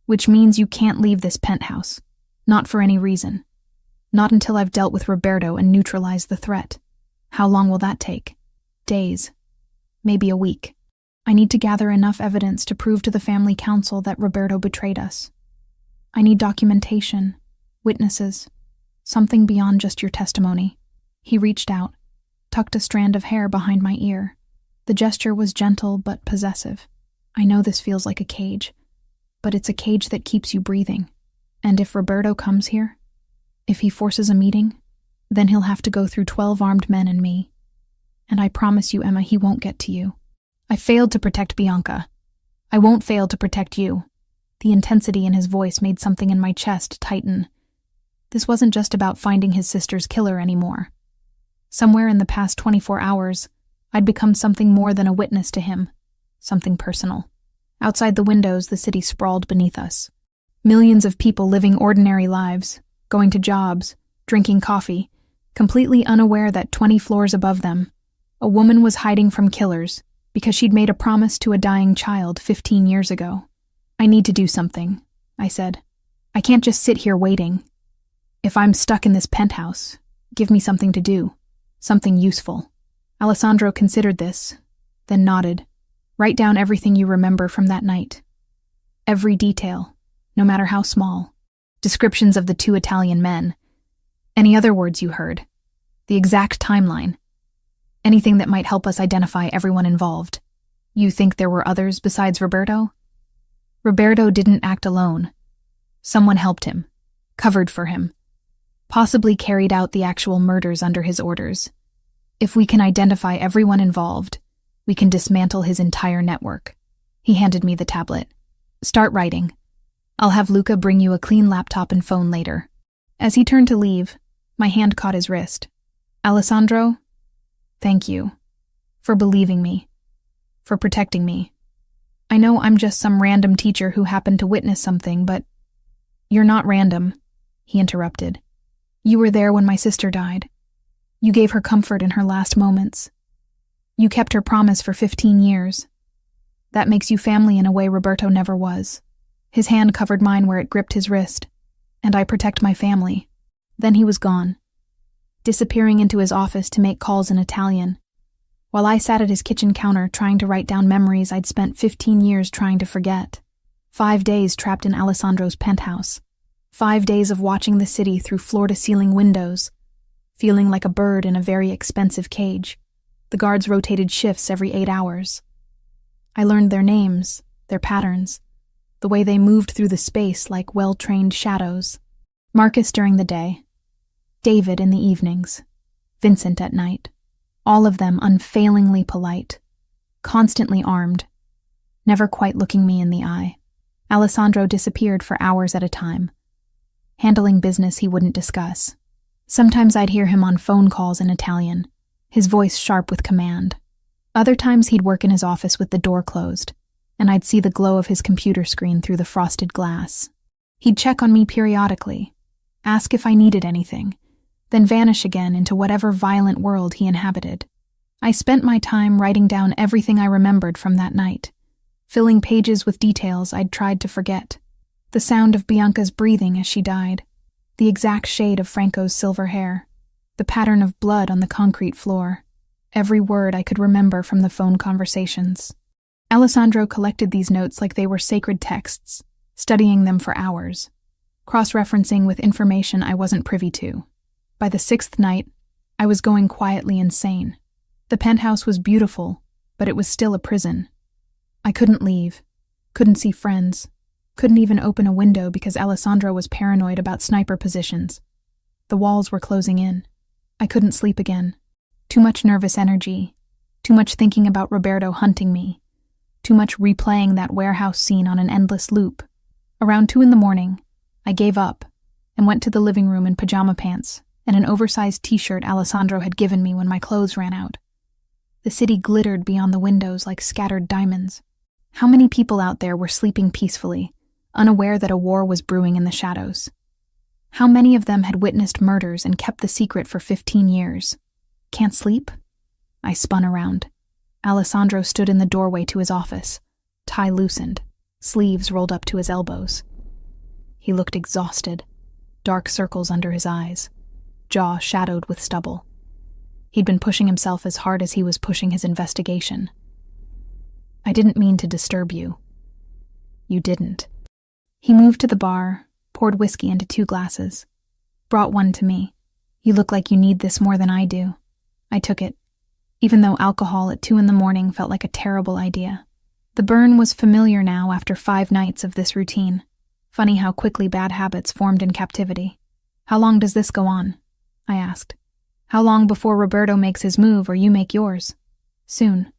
Which means you can't leave this penthouse. Not for any reason. Not until I've dealt with Roberto and neutralized the threat. How long will that take? Days. Maybe a week. I need to gather enough evidence to prove to the family council that Roberto betrayed us. I need documentation, witnesses, something beyond just your testimony. He reached out, tucked a strand of hair behind my ear. The gesture was gentle but possessive. I know this feels like a cage, but it's a cage that keeps you breathing. And if Roberto comes here, if he forces a meeting, then he'll have to go through 12 armed men and me. And I promise you, Emma, he won't get to you. I failed to protect Bianca. I won't fail to protect you. The intensity in his voice made something in my chest tighten. This wasn't just about finding his sister's killer anymore. Somewhere in the past 24 hours, I'd become something more than a witness to him, something personal. Outside the windows, the city sprawled beneath us. Millions of people living ordinary lives, going to jobs, drinking coffee, completely unaware that 20 floors above them, a woman was hiding from killers because she'd made a promise to a dying child 15 years ago. I need to do something, I said. I can't just sit here waiting. If I'm stuck in this penthouse, give me something to do, something useful. Alessandro considered this, then nodded. Write down everything you remember from that night. Every detail, no matter how small. Descriptions of the 2 Italian men. Any other words you heard. The exact timeline. Anything that might help us identify everyone involved. You think there were others besides Roberto? Roberto didn't act alone. Someone helped him, covered for him, possibly carried out the actual murders under his orders. If we can identify everyone involved, we can dismantle his entire network. He handed me the tablet. Start writing. I'll have Luca bring you a clean laptop and phone later. As he turned to leave, my hand caught his wrist. Alessandro, thank you. For believing me. For protecting me. I know I'm just some random teacher who happened to witness something, but you're not random, he interrupted. You were there when my sister died. You gave her comfort in her last moments. You kept her promise for 15 years. That makes you family in a way Roberto never was. His hand covered mine where it gripped his wrist, and I protect my family. Then he was gone, disappearing into his office to make calls in Italian, while I sat at his kitchen counter trying to write down memories I'd spent 15 years trying to forget. 5 days trapped in Alessandro's penthouse. 5 days of watching the city through floor-to-ceiling windows, feeling like a bird in a very expensive cage. The guards rotated shifts every 8 hours. I learned their names, their patterns, the way they moved through the space like well-trained shadows. Marcus during the day, David in the evenings, Vincent at night. All of them unfailingly polite, constantly armed, never quite looking me in the eye. Alessandro disappeared for hours at a time, handling business he wouldn't discuss. Sometimes I'd hear him on phone calls in Italian, his voice sharp with command. Other times he'd work in his office with the door closed, and I'd see the glow of his computer screen through the frosted glass. He'd check on me periodically, ask if I needed anything, then vanish again into whatever violent world he inhabited. I spent my time writing down everything I remembered from that night, filling pages with details I'd tried to forget. The sound of Bianca's breathing as she died, the exact shade of Franco's silver hair, the pattern of blood on the concrete floor, every word I could remember from the phone conversations. Alessandro collected these notes like they were sacred texts, studying them for hours, cross-referencing with information I wasn't privy to. By the 6th night, I was going quietly insane. The penthouse was beautiful, but it was still a prison. I couldn't leave, couldn't see friends, couldn't even open a window because Alessandro was paranoid about sniper positions. The walls were closing in. I couldn't sleep again. Too much nervous energy, too much thinking about Roberto hunting me, too much replaying that warehouse scene on an endless loop. Around 2 a.m, I gave up and went to the living room in pajama pants and an oversized t-shirt Alessandro had given me when my clothes ran out. The city glittered beyond the windows like scattered diamonds. How many people out there were sleeping peacefully, unaware that a war was brewing in the shadows? How many of them had witnessed murders and kept the secret for 15 years? Can't sleep? I spun around. Alessandro stood in the doorway to his office, tie loosened, sleeves rolled up to his elbows. He looked exhausted, dark circles under his eyes, jaw shadowed with stubble. He'd been pushing himself as hard as he was pushing his investigation. I didn't mean to disturb you. You didn't. He moved to the bar, poured whiskey into 2 glasses, brought one to me. You look like you need this more than I do. I took it, even though alcohol at 2 a.m. felt like a terrible idea. The burn was familiar now after 5 nights of this routine. Funny how quickly bad habits formed in captivity. How long does this go on? I asked. How long before Roberto makes his move or you make yours? Soon.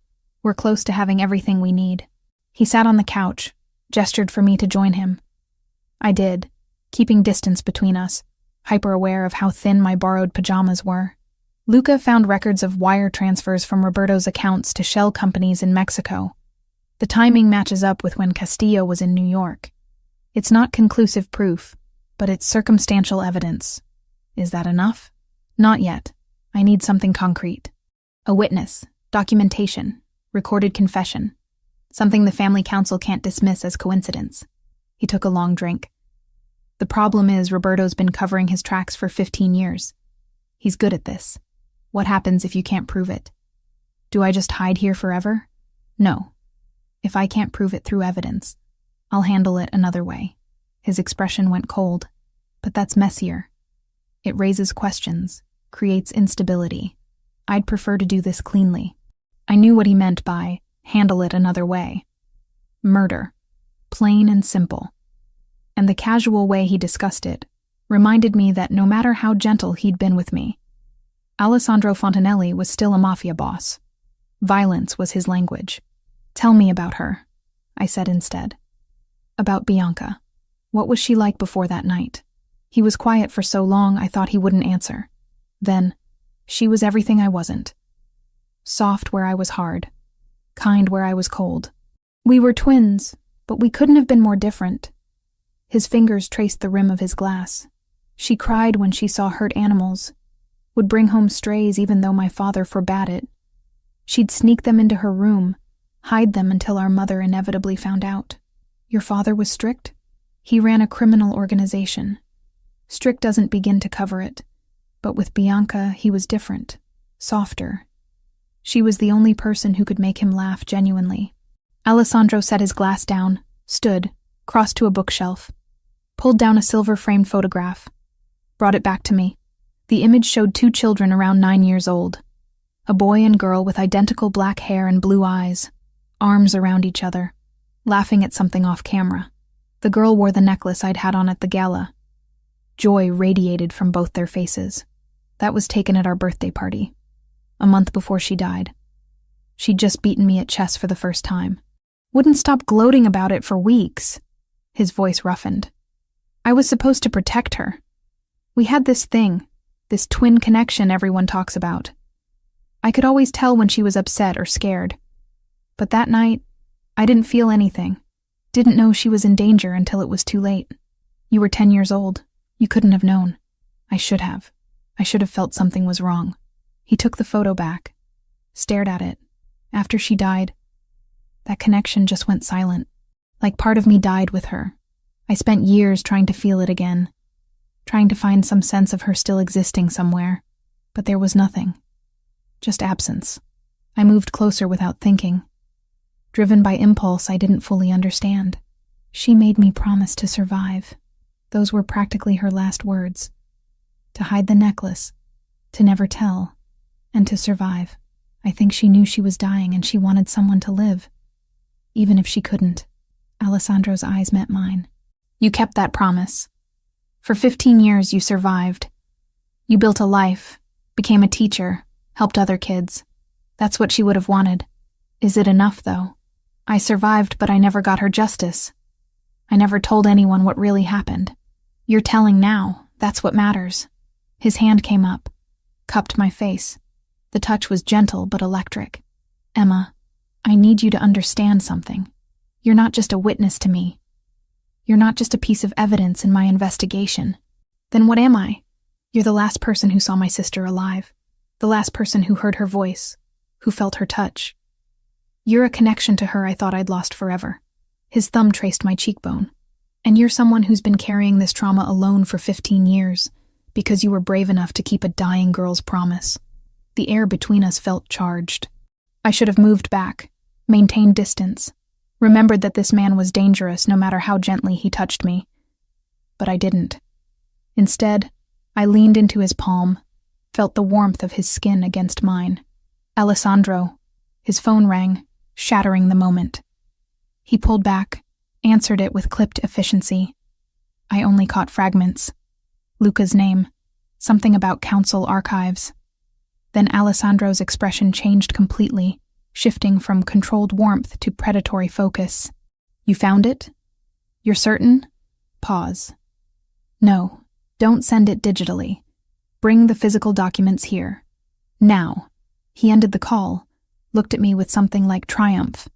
We're close to having everything we need. He sat on the couch, gestured for me to join him. I did, keeping distance between us, hyper-aware of how thin my borrowed pajamas were. Luca found records of wire transfers from Roberto's accounts to shell companies in Mexico. The timing matches up with when Castillo was in New York. It's not conclusive proof, but it's circumstantial evidence. Is that enough? Not yet. I need something concrete. A witness, documentation, recorded confession. Something the family council can't dismiss as coincidence. He took a long drink. The problem is Roberto's been covering his tracks for 15 years. He's good at this. What happens if you can't prove it? Do I just hide here forever? No. If I can't prove it through evidence, I'll handle it another way. His expression went cold. But that's messier. It raises questions, creates instability. I'd prefer to do this cleanly. I knew what he meant by handle it another way. Murder. Plain and simple. And the casual way he discussed it reminded me that no matter how gentle he'd been with me, Alessandro Fontanelli was still a mafia boss. Violence was his language. Tell me about her, I said instead. About Bianca. What was she like before that night? He was quiet for so long I thought he wouldn't answer. Then, she was everything I wasn't. Soft where I was hard. Kind where I was cold. We were twins, but we couldn't have been more different. His fingers traced the rim of his glass. She cried when she saw hurt animals, would bring home strays even though my father forbade it. She'd sneak them into her room, hide them until our mother inevitably found out. Your father was strict? He ran a criminal organization. Strict doesn't begin to cover it, but with Bianca he was different, softer. She was the only person who could make him laugh genuinely. Alessandro set his glass down, stood, crossed to a bookshelf, pulled down a silver-framed photograph, brought it back to me. The image showed 2 children around 9 years old, a boy and girl with identical black hair and blue eyes, arms around each other, laughing at something off camera. The girl wore the necklace I'd had on at the gala. Joy radiated from both their faces. That was taken at our birthday party, a month before she died. She'd just beaten me at chess for the first time. Wouldn't stop gloating about it for weeks. His voice roughened. I was supposed to protect her. We had this thing, this twin connection everyone talks about. I could always tell when she was upset or scared. But that night, I didn't feel anything. Didn't know she was in danger until it was too late. You were 10 years old. You couldn't have known. I should have. I should have felt something was wrong. He took the photo back, stared at it. After she died, that connection just went silent. Like part of me died with her. I spent years trying to feel it again, trying to find some sense of her still existing somewhere. But there was nothing. Just absence. I moved closer without thinking. Driven by impulse I didn't fully understand. She made me promise to survive. Those were practically her last words. To hide the necklace, to never tell, and to survive. I think she knew she was dying and she wanted someone to live. Even if she couldn't. Alessandro's eyes met mine. You kept that promise. For 15 years you survived. You built a life, became a teacher, helped other kids. That's what she would have wanted. Is it enough, though? I survived, but I never got her justice. I never told anyone what really happened. You're telling now. That's what matters. His hand came up, cupped my face. The touch was gentle but electric. Emma, I need you to understand something. You're not just a witness to me. You're not just a piece of evidence in my investigation. Then what am I? You're the last person who saw my sister alive. The last person who heard her voice, who felt her touch. You're a connection to her I thought I'd lost forever. His thumb traced my cheekbone. And you're someone who's been carrying this trauma alone for 15 years, because you were brave enough to keep a dying girl's promise. The air between us felt charged. I should have moved back, maintained distance, remembered that this man was dangerous no matter how gently he touched me. But I didn't. Instead, I leaned into his palm, felt the warmth of his skin against mine. Alessandro. His phone rang, shattering the moment. He pulled back, answered it with clipped efficiency. I only caught fragments. Luca's name, something about council archives. Then Alessandro's expression changed completely, shifting from controlled warmth to predatory focus. You found it? You're certain? Pause. No, don't send it digitally. Bring the physical documents here. Now. He ended the call, looked at me with something like triumph.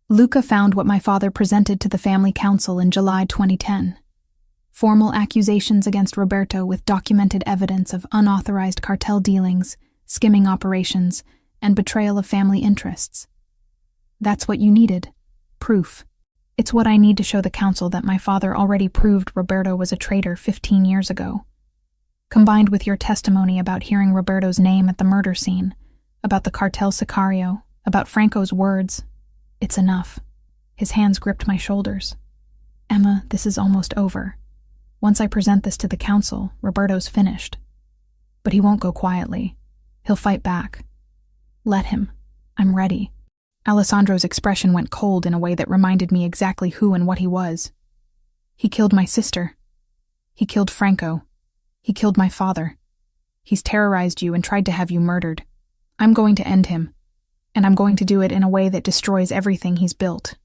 Luca found what my father presented to the family council in July 2010. Formal accusations against Roberto with documented evidence of unauthorized cartel dealings, skimming operations, and betrayal of family interests. That's what you needed. Proof. It's what I need to show the council that my father already proved Roberto was a traitor 15 years ago. Combined with your testimony about hearing Roberto's name at the murder scene, about the cartel sicario, about Franco's words, it's enough. His hands gripped my shoulders. Emma, this is almost over. Once I present this to the council, Roberto's finished. But he won't go quietly. He'll fight back. Let him. I'm ready. Alessandro's expression went cold in a way that reminded me exactly who and what he was. He killed my sister. He killed Franco. He killed my father. He's terrorized you and tried to have you murdered. I'm going to end him. And I'm going to do it in a way that destroys everything he's built.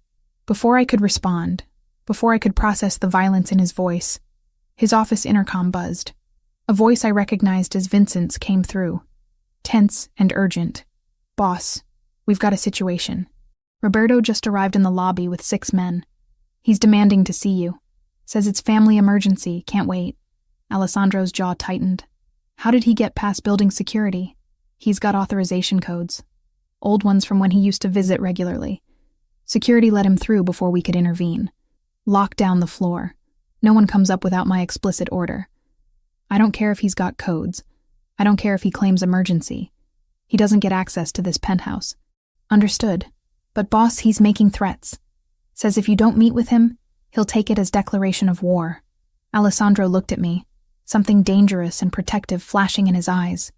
Before I could respond, before I could process the violence in his voice, his office intercom buzzed. A voice I recognized as Vincent's came through. Tense and urgent. Boss, we've got a situation. Roberto just arrived in the lobby with 6 men. He's demanding to see you. Says it's family emergency, can't wait. Alessandro's jaw tightened. How did he get past building security? He's got authorization codes. Old ones from when he used to visit regularly. Security let him through before we could intervene. Lock down the floor. No one comes up without my explicit order. I don't care if he's got codes. I don't care if he claims emergency. He doesn't get access to this penthouse. Understood. But boss, he's making threats. Says if you don't meet with him, he'll take it as declaration of war. Alessandro looked at me, something dangerous and protective flashing in his eyes.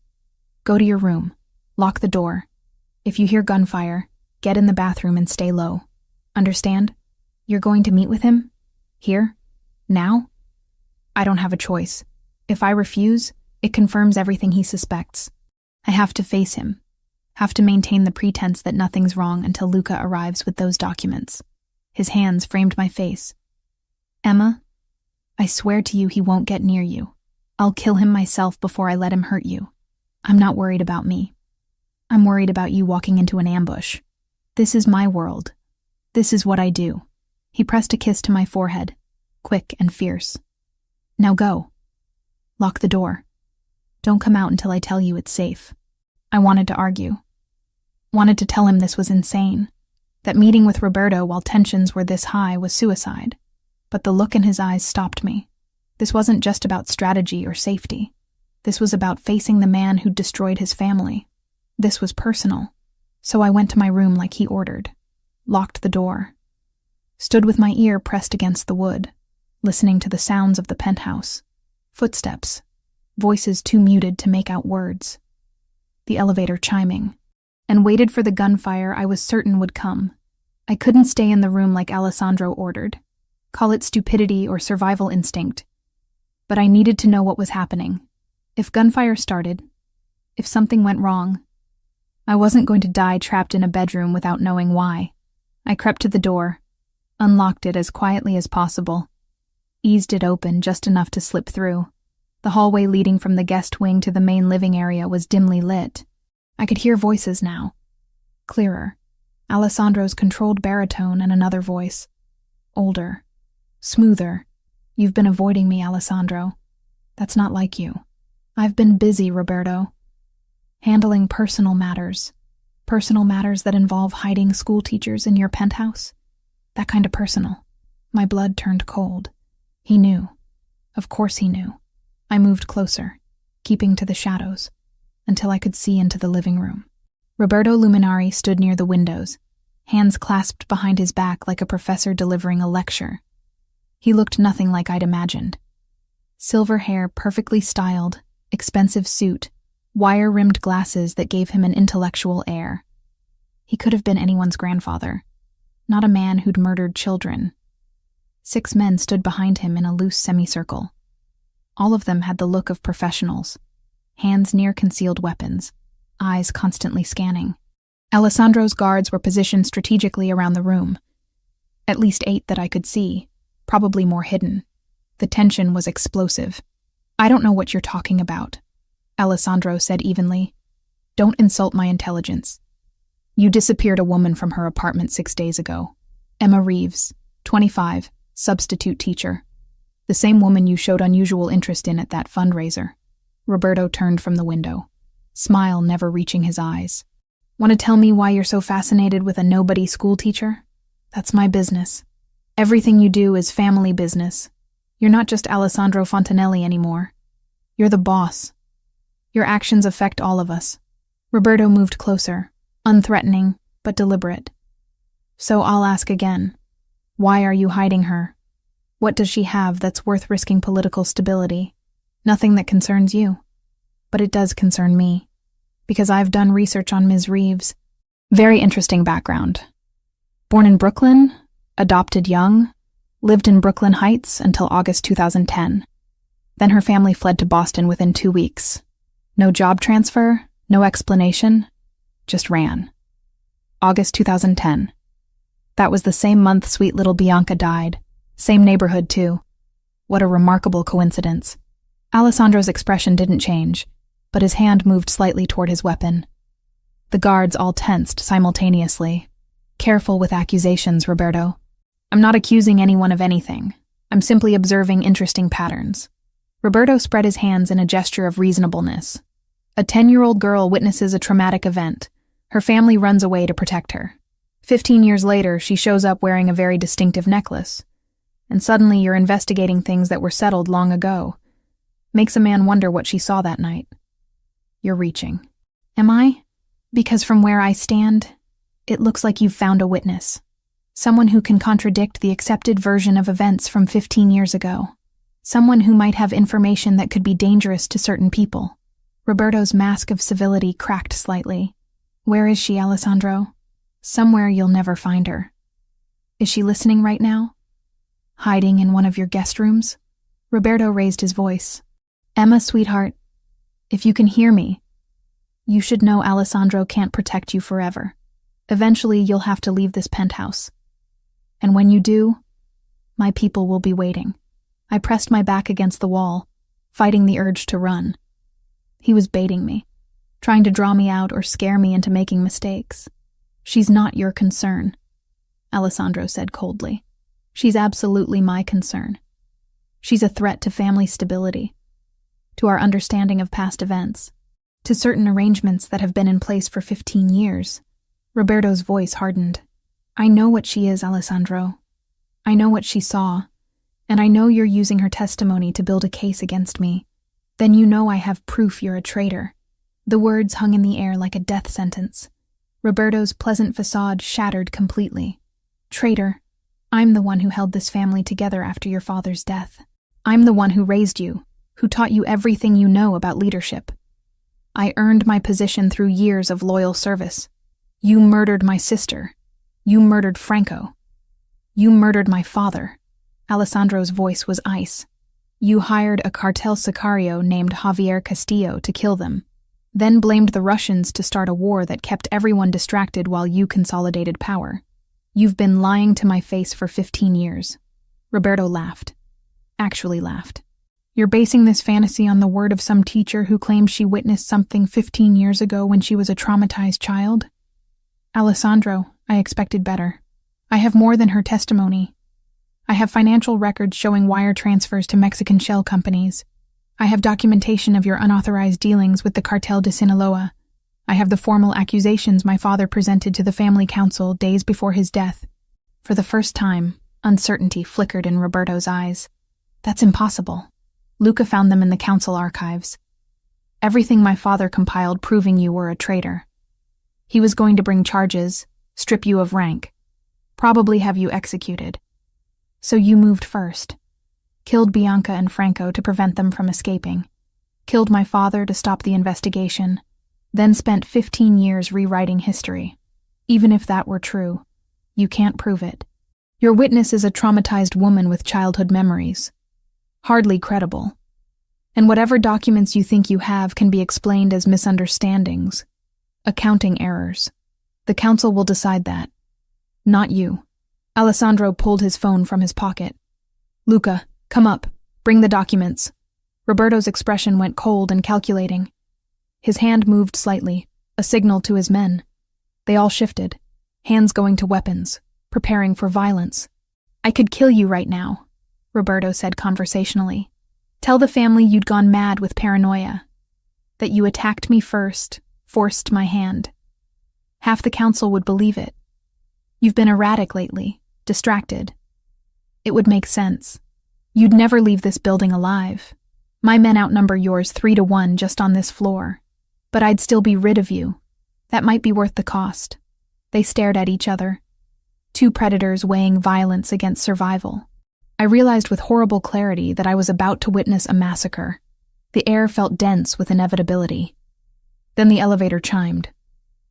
Go to your room. Lock the door. If you hear gunfire, get in the bathroom and stay low. Understand? You're going to meet with him? Here? Now? I don't have a choice. If I refuse, it confirms everything he suspects. I have to face him. Have to maintain the pretense that nothing's wrong until Luca arrives with those documents. His hands framed my face. Emma, I swear to you he won't get near you. I'll kill him myself before I let him hurt you. I'm not worried about me. I'm worried about you walking into an ambush. This is my world. This is what I do. He pressed a kiss to my forehead, quick and fierce. Now go. Lock the door. Don't come out until I tell you it's safe. I wanted to argue. Wanted to tell him this was insane. That meeting with Roberto while tensions were this high was suicide. But the look in his eyes stopped me. This wasn't just about strategy or safety. This was about facing the man who'd destroyed his family. This was personal. So I went to my room like he ordered, locked the door, stood with my ear pressed against the wood, listening to the sounds of the penthouse. Footsteps, voices too muted to make out words. The elevator chiming, and waited for the gunfire I was certain would come. I couldn't stay in the room like Alessandro ordered. Call it stupidity or survival instinct. But I needed to know what was happening. If gunfire started, if something went wrong, I wasn't going to die trapped in a bedroom without knowing why. I crept to the door, unlocked it as quietly as possible, eased it open just enough to slip through. The hallway leading from the guest wing to the main living area was dimly lit. I could hear voices now, clearer. Alessandro's controlled baritone and another voice. Older, smoother. You've been avoiding me, Alessandro. That's not like you. I've been busy, Roberto. Handling personal matters that involve hiding school teachers in your penthouse. That kind of personal. My blood turned cold. He knew. Of course he knew. I moved closer, keeping to the shadows, until I could see into the living room. Roberto Luminari stood near the windows, hands clasped behind his back like a professor delivering a lecture. He looked nothing like I'd imagined. Silver hair perfectly styled, expensive suit, wire-rimmed glasses that gave him an intellectual air. He could have been anyone's grandfather, not a man who'd murdered children. 6 men stood behind him in a loose semicircle. All of them had the look of professionals, hands near concealed weapons, eyes constantly scanning. Alessandro's guards were positioned strategically around the room. At least 8 that I could see, probably more hidden. The tension was explosive. I don't know what you're talking about, Alessandro said evenly. Don't insult my intelligence. You disappeared a woman from her apartment 6 days ago. Emma Reeves, 25, substitute teacher. The same woman you showed unusual interest in at that fundraiser. Roberto turned from the window, smile never reaching his eyes. Want to tell me why you're so fascinated with a nobody school teacher? That's my business. Everything you do is family business. You're not just Alessandro Fontanelli anymore. You're the boss. Your actions affect all of us. Roberto moved closer, unthreatening, but deliberate. So I'll ask again. Why are you hiding her? What does she have that's worth risking political stability? Nothing that concerns you. But it does concern me, because I've done research on Ms. Reeves. Very interesting background. Born in Brooklyn, adopted young, lived in Brooklyn Heights until August 2010. Then her family fled to Boston within 2 weeks. No job transfer, no explanation, just ran. August 2010. That was the same month sweet little Bianca died. Same neighborhood, too. What a remarkable coincidence. Alessandro's expression didn't change, but his hand moved slightly toward his weapon. The guards all tensed simultaneously. Careful with accusations, Roberto. I'm not accusing anyone of anything. I'm simply observing interesting patterns. Roberto spread his hands in a gesture of reasonableness. A 10-year-old girl witnesses a traumatic event. Her family runs away to protect her. 15 years later, she shows up wearing a very distinctive necklace. And suddenly you're investigating things that were settled long ago. Makes a man wonder what she saw that night. You're reaching. Am I? Because from where I stand, it looks like you've found a witness. Someone who can contradict the accepted version of events from 15 years ago. Someone who might have information that could be dangerous to certain people. Roberto's mask of civility cracked slightly. Where is she, Alessandro? Somewhere you'll never find her. Is she listening right now? Hiding in one of your guest rooms? Roberto raised his voice. Emma, sweetheart, if you can hear me, you should know Alessandro can't protect you forever. Eventually, you'll have to leave this penthouse. And when you do, my people will be waiting. I pressed my back against the wall, fighting the urge to run. He was baiting me, trying to draw me out or scare me into making mistakes. She's not your concern, Alessandro said coldly. She's absolutely my concern. She's a threat to family stability, to our understanding of past events, to certain arrangements that have been in place for 15 years. Roberto's voice hardened. I know what she is, Alessandro. I know what she saw, and I know you're using her testimony to build a case against me. Then you know I have proof you're a traitor." The words hung in the air like a death sentence. Roberto's pleasant facade shattered completely. "Traitor, I'm the one who held this family together after your father's death. I'm the one who raised you, who taught you everything you know about leadership. I earned my position through years of loyal service. You murdered my sister. You murdered Franco. You murdered my father." Alessandro's voice was ice. "You hired a cartel sicario named Javier Castillo to kill them, then blamed the Russians to start a war that kept everyone distracted while you consolidated power. You've been lying to my face for 15 years. Roberto laughed. Actually laughed. "You're basing this fantasy on the word of some teacher who claims she witnessed something 15 years ago when she was a traumatized child?" "Alessandro, I expected better. I have more than her testimony. I have financial records showing wire transfers to Mexican shell companies. I have documentation of your unauthorized dealings with the Cartel de Sinaloa. I have the formal accusations my father presented to the family council days before his death." For the first time, uncertainty flickered in Roberto's eyes. "That's impossible. Luca found them in the council archives. Everything my father compiled proving you were a traitor. He was going to bring charges, strip you of rank, probably have you executed. So you moved first. Killed Bianca and Franco to prevent them from escaping. Killed my father to stop the investigation. Then spent 15 years rewriting history. Even if that were true, you can't prove it. Your witness is a traumatized woman with childhood memories. Hardly credible. And whatever documents you think you have can be explained as misunderstandings, accounting errors. The council will decide that. Not you." Alessandro pulled his phone from his pocket. "Luca, come up. Bring the documents." Roberto's expression went cold and calculating. His hand moved slightly, a signal to his men. They all shifted, hands going to weapons, preparing for violence. "I could kill you right now," Roberto said conversationally. "Tell the family you'd gone mad with paranoia, that you attacked me first, forced my hand. Half the council would believe it. You've been erratic lately, distracted. It would make sense. You'd never leave this building alive. My men outnumber yours 3-1 just on this floor. But I'd still be rid of you. That might be worth the cost." They stared at each other. Two predators weighing violence against survival. I realized with horrible clarity that I was about to witness a massacre. The air felt dense with inevitability. Then the elevator chimed.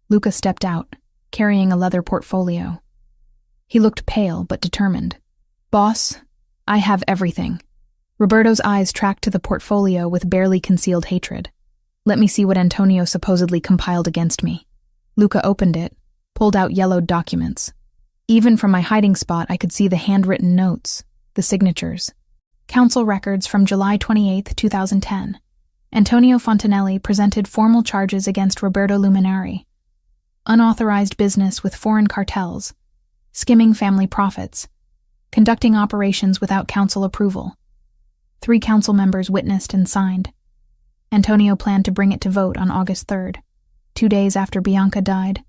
Luca stepped out, carrying a leather portfolio. He looked pale but determined. "Boss, I have everything." Roberto's eyes tracked to the portfolio with barely concealed hatred. "Let me see what Antonio supposedly compiled against me." Luca opened it, pulled out yellowed documents. Even from my hiding spot, I could see the handwritten notes, the signatures. Council records from July 28, 2010. Antonio Fontanelli presented formal charges against Roberto Luminari. Unauthorized business with foreign cartels, skimming family profits, conducting operations without council approval. 3 council members witnessed and signed. Antonio planned to bring it to vote on August 3rd, 2 days after Bianca died.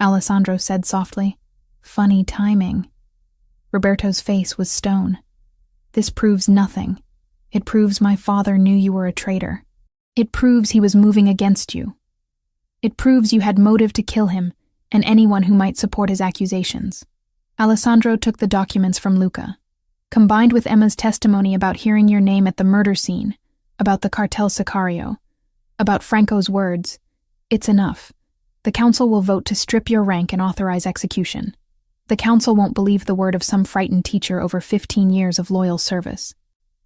Alessandro said softly, "Funny timing." Roberto's face was stone. "This proves nothing. It proves my father knew you were a traitor. It proves he was moving against you. It proves you had motive to kill him and anyone who might support his accusations." Alessandro took the documents from Luca. "Combined with Emma's testimony about hearing your name at the murder scene, about the cartel sicario, about Franco's words, it's enough. The council will vote to strip your rank and authorize execution. The council won't believe the word of some frightened teacher over 15 years of loyal service.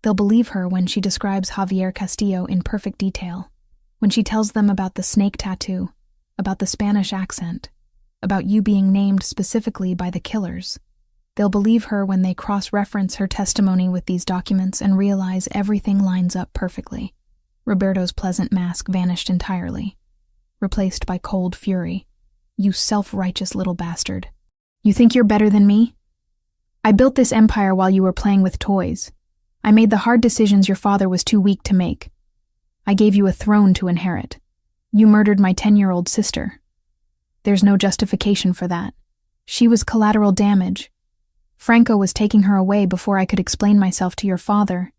They'll believe her when she describes Javier Castillo in perfect detail, when she tells them about the snake tattoo, about the Spanish accent, about you being named specifically by the killers. They'll believe her when they cross-reference her testimony with these documents and realize everything lines up perfectly." Roberto's pleasant mask vanished entirely, replaced by cold fury. "You self-righteous little bastard. You think you're better than me? I built this empire while you were playing with toys. I made the hard decisions your father was too weak to make. I gave you a throne to inherit. You murdered my 10-year-old sister. There's no justification for that. She was collateral damage. Franco was taking her away before I could explain myself to your father.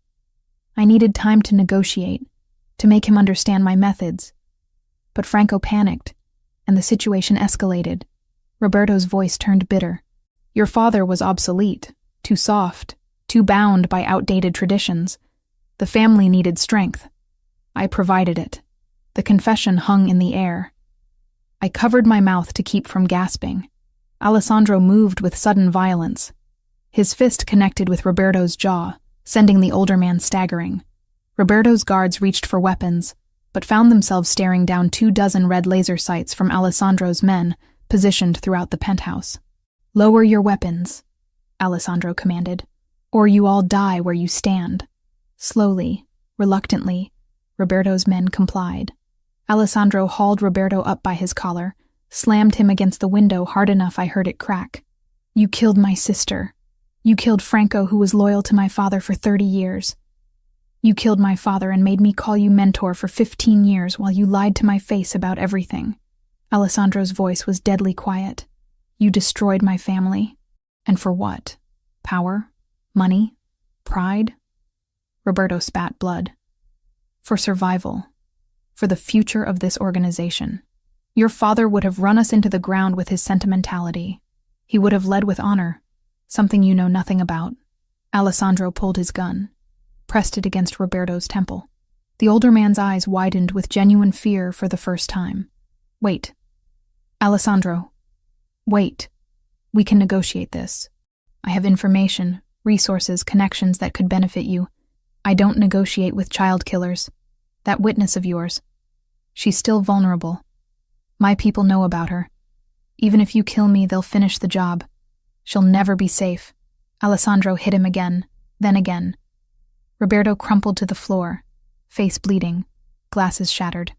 I needed time to negotiate, to make him understand my methods. But Franco panicked, and the situation escalated. Roberto's voice turned bitter. Your father was obsolete, too soft, too bound by outdated traditions. The family needed strength. I provided it. The confession hung in the air. I covered my mouth to keep from gasping. Alessandro moved with sudden violence. His fist connected with Roberto's jaw, sending the older man staggering. Roberto's guards reached for weapons, but found themselves staring down 24 red laser sights from Alessandro's men, positioned throughout the penthouse. Lower your weapons, Alessandro commanded, or you all die where you stand. Slowly, reluctantly, Roberto's men complied. Alessandro hauled Roberto up by his collar, slammed him against the window hard enough I heard it crack. You killed my sister. You killed Franco, who was loyal to my father for 30 years. You killed my father and made me call you mentor for 15 years while you lied to my face about everything. Alessandro's voice was deadly quiet. You destroyed my family. And for what? Power? Money? Pride? Roberto spat blood. For survival. For the future of this organization. Your father would have run us into the ground with his sentimentality. He would have led with honor, something you know nothing about. Alessandro pulled his gun, pressed it against Roberto's temple. The older man's eyes widened with genuine fear for the first time. Wait. Alessandro. Wait. We can negotiate this. I have information, resources, connections that could benefit you. I don't negotiate with child killers. That witness of yours. She's still vulnerable. My people know about her. Even if you kill me, they'll finish the job. She'll never be safe. Alessandro hit him again, then again. Roberto crumpled to the floor, face bleeding, glasses shattered.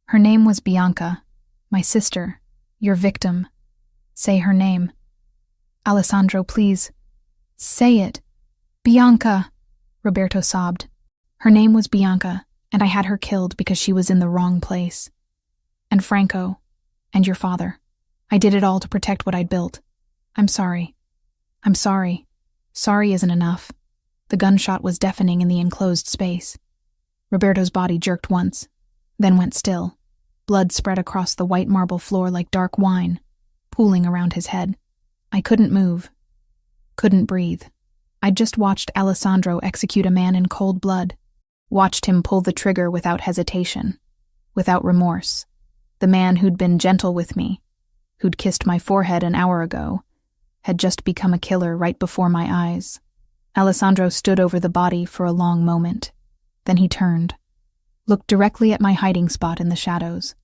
Her name was Bianca, my sister, your victim. Say her name. Alessandro, please. Say it. Bianca, Roberto sobbed. Her name was Bianca, and I had her killed because she was in the wrong place. And Franco, and your father. I did it all to protect what I'd built. I'm sorry. I'm sorry. Sorry isn't enough. The gunshot was deafening in the enclosed space. Roberto's body jerked once, then went still. Blood spread across the white marble floor like dark wine, pooling around his head. I couldn't move. Couldn't breathe. I'd just watched Alessandro execute a man in cold blood. Watched him pull the trigger without hesitation, without remorse. The man who'd been gentle with me, who'd kissed my forehead an hour ago, had just become a killer right before my eyes. Alessandro stood over the body for a long moment. Then he turned, looked directly at my hiding spot in the shadows.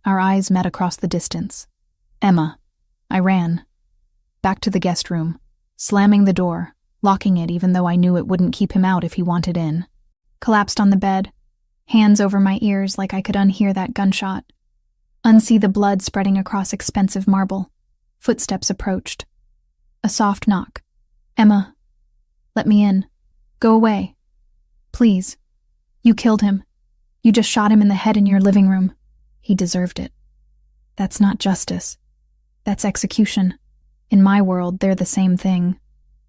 Our eyes met across the distance. Emma. I ran. Back to the guest room, slamming the door, locking it even though I knew it wouldn't keep him out if he wanted in. Collapsed on the bed, hands over my ears like I could unhear that gunshot. Unsee the blood spreading across expensive marble. Footsteps approached. A soft knock. Emma. Let me in. Go away. Please. You killed him. You just shot him in the head in your living room. He deserved it. That's not justice. That's execution. In my world, they're the same thing.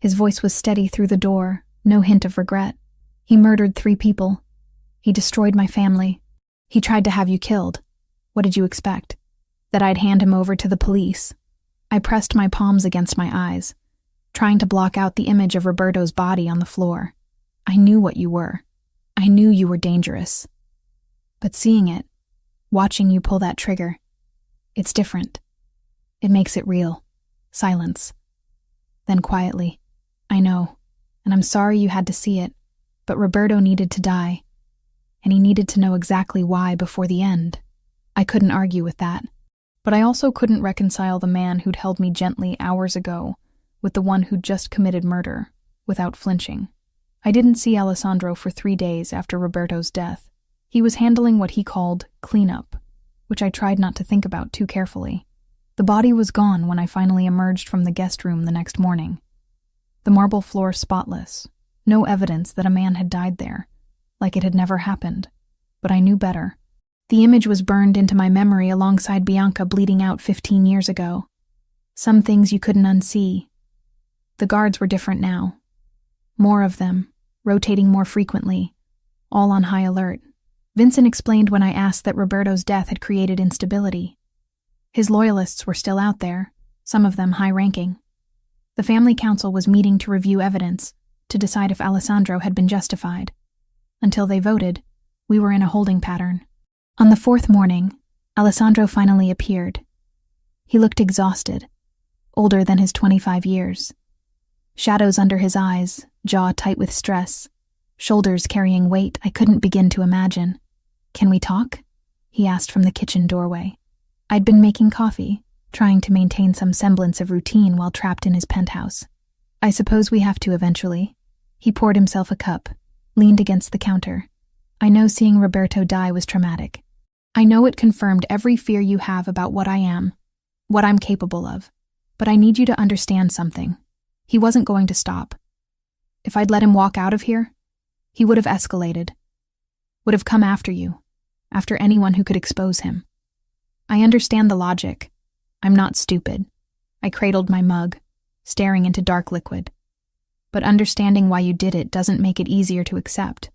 His voice was steady through the door, no hint of regret. He murdered 3 people. He destroyed my family. He tried to have you killed. What did you expect? That I'd hand him over to the police? I pressed my palms against my eyes, trying to block out the image of Roberto's body on the floor. I knew what you were. I knew you were dangerous. But seeing it, watching you pull that trigger, it's different. It makes it real. Silence. Then quietly, I know, and I'm sorry you had to see it, but Roberto needed to die, and he needed to know exactly why before the end. I couldn't argue with that, but I also couldn't reconcile the man who'd held me gently hours ago with the one who'd just committed murder, without flinching. I didn't see Alessandro for 3 days after Roberto's death. He was handling what he called cleanup, which I tried not to think about too carefully. The body was gone when I finally emerged from the guest room the next morning. The marble floor spotless, no evidence that a man had died there, like it had never happened. But I knew better. The image was burned into my memory alongside Bianca bleeding out 15 years ago. Some things you couldn't unsee. The guards were different now. More of them, rotating more frequently, all on high alert, Vincent explained when I asked that Roberto's death had created instability. His loyalists were still out there, some of them high-ranking. The family council was meeting to review evidence, to decide if Alessandro had been justified. Until they voted, we were in a holding pattern. On the fourth morning, Alessandro finally appeared. He looked exhausted, older than his 25 years. Shadows under his eyes, jaw tight with stress, shoulders carrying weight I couldn't begin to imagine. "Can we talk?" he asked from the kitchen doorway. I'd been making coffee, trying to maintain some semblance of routine while trapped in his penthouse. "I suppose we have to eventually." He poured himself a cup, leaned against the counter. "I know seeing Roberto die was traumatic. I know it confirmed every fear you have about what I am, what I'm capable of. But I need you to understand something. He wasn't going to stop. If I'd let him walk out of here, he would have escalated, would have come after you, after anyone who could expose him. I understand the logic. I'm not stupid." I cradled my mug, staring into dark liquid. "But understanding why you did it doesn't make it easier to accept.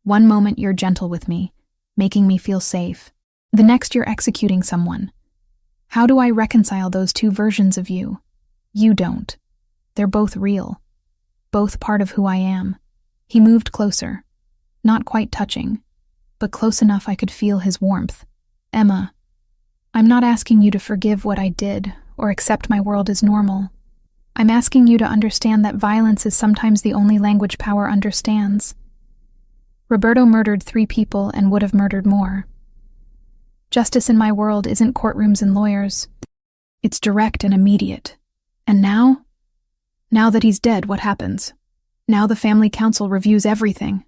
One moment you're gentle with me, making me feel safe. The next you're executing someone. How do I reconcile those two versions of you? You don't. They're both real. Both part of who I am." He moved closer, not quite touching, but close enough I could feel his warmth. "Emma, I'm not asking you to forgive what I did or accept my world as normal. I'm asking you to understand that violence is sometimes the only language power understands. Roberto murdered 3 people and would have murdered more. Justice in my world isn't courtrooms and lawyers. It's direct and immediate. And now? Now that he's dead, what happens? Now the family council reviews everything.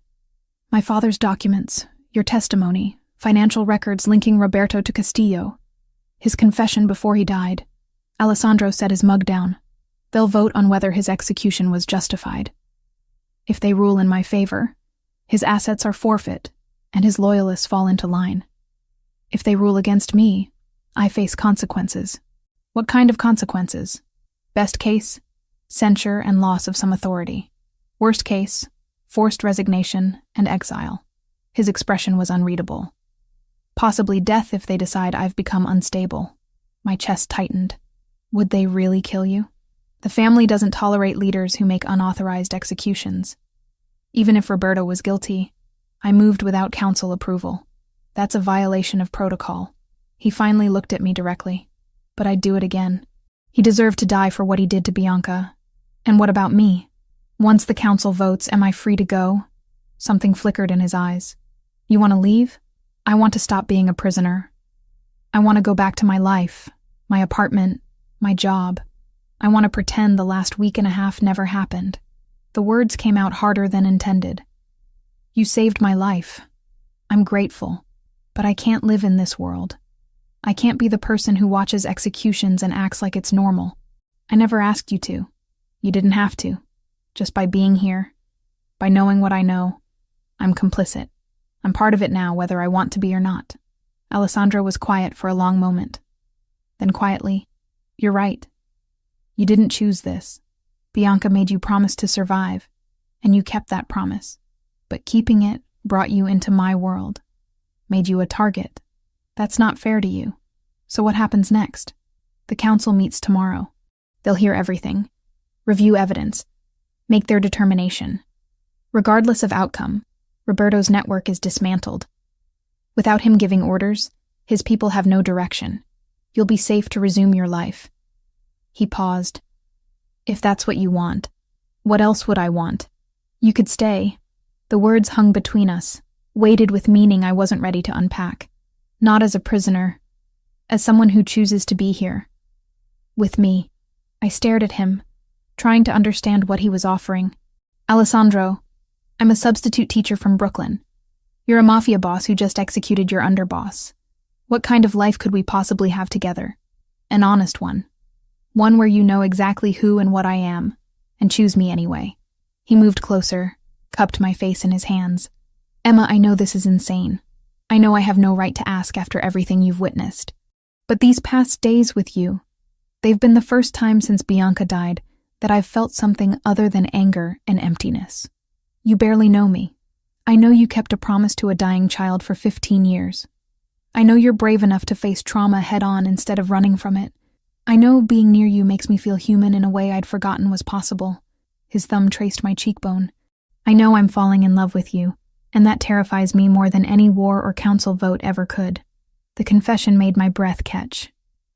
My father's documents, your testimony, financial records linking Roberto to Castillo, his confession before he died." Alessandro set his mug down. "They'll vote on whether his execution was justified. If they rule in my favor, his assets are forfeit, and his loyalists fall into line. If they rule against me, I face consequences." "What kind of consequences?" "Best case, censure and loss of some authority. Worst case, forced resignation and exile." His expression was unreadable. "Possibly death if they decide I've become unstable." My chest tightened. Would they really kill you? The family doesn't tolerate leaders who make unauthorized executions. Even if Roberto was guilty, I moved without council approval. That's a violation of protocol. He finally looked at me directly. But I'd do it again. He deserved to die for what he did to Bianca. And what about me? Once the council votes, am I free to go? Something flickered in his eyes. You want to leave? I want to stop being a prisoner. I want to go back to my life, my apartment, my job. I want to pretend the last week and a half never happened. The words came out harder than intended. You saved my life. I'm grateful, but I can't live in this world. I can't be the person who watches executions and acts like it's normal. I never asked you to. You didn't have to. Just by being here, by knowing what I know, I'm complicit. I'm part of it now, whether I want to be or not. Alessandro was quiet for a long moment. Then quietly, you're right. You didn't choose this. Bianca made you promise to survive, and you kept that promise. But keeping it brought you into my world, made you a target. That's not fair to you. So what happens next? The council meets tomorrow. They'll hear everything, review evidence, make their determination. Regardless of outcome, Roberto's network is dismantled. Without him giving orders, his people have no direction. You'll be safe to resume your life. He paused. If that's what you want, what else would I want? You could stay. The words hung between us, weighted with meaning I wasn't ready to unpack. Not as a prisoner, as someone who chooses to be here. With me. I stared at him, trying to understand what he was offering. Alessandro, I'm a substitute teacher from Brooklyn. You're a mafia boss who just executed your underboss. What kind of life could we possibly have together? An honest one. One where you know exactly who and what I am, and choose me anyway. He moved closer, cupped my face in his hands. Emma, I know this is insane. I know I have no right to ask after everything you've witnessed. But these past days with you, they've been the first time since Bianca died that I've felt something other than anger and emptiness. You barely know me. I know you kept a promise to a dying child for 15 years. I know you're brave enough to face trauma head-on instead of running from it. I know being near you makes me feel human in a way I'd forgotten was possible. His thumb traced my cheekbone. I know I'm falling in love with you, and that terrifies me more than any war or council vote ever could. The confession made my breath catch.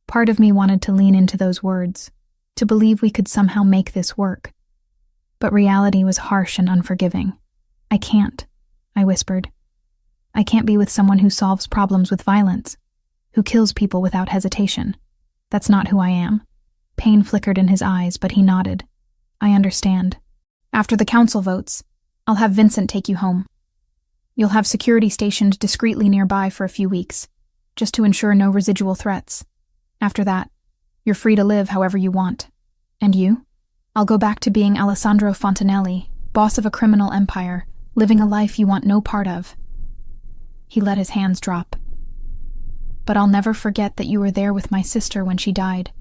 Part of me wanted to lean into those words, to believe we could somehow make this work. But reality was harsh and unforgiving. I can't, I whispered. I can't be with someone who solves problems with violence, who kills people without hesitation. That's not who I am. Pain flickered in his eyes, but he nodded. I understand. After the council votes, I'll have Vincent take you home. You'll have security stationed discreetly nearby for a few weeks, just to ensure no residual threats. After that, you're free to live however you want. And you? I'll go back to being Alessandro Fontanelli, boss of a criminal empire, living a life you want no part of. He let his hands drop. But I'll never forget that you were there with my sister when she died,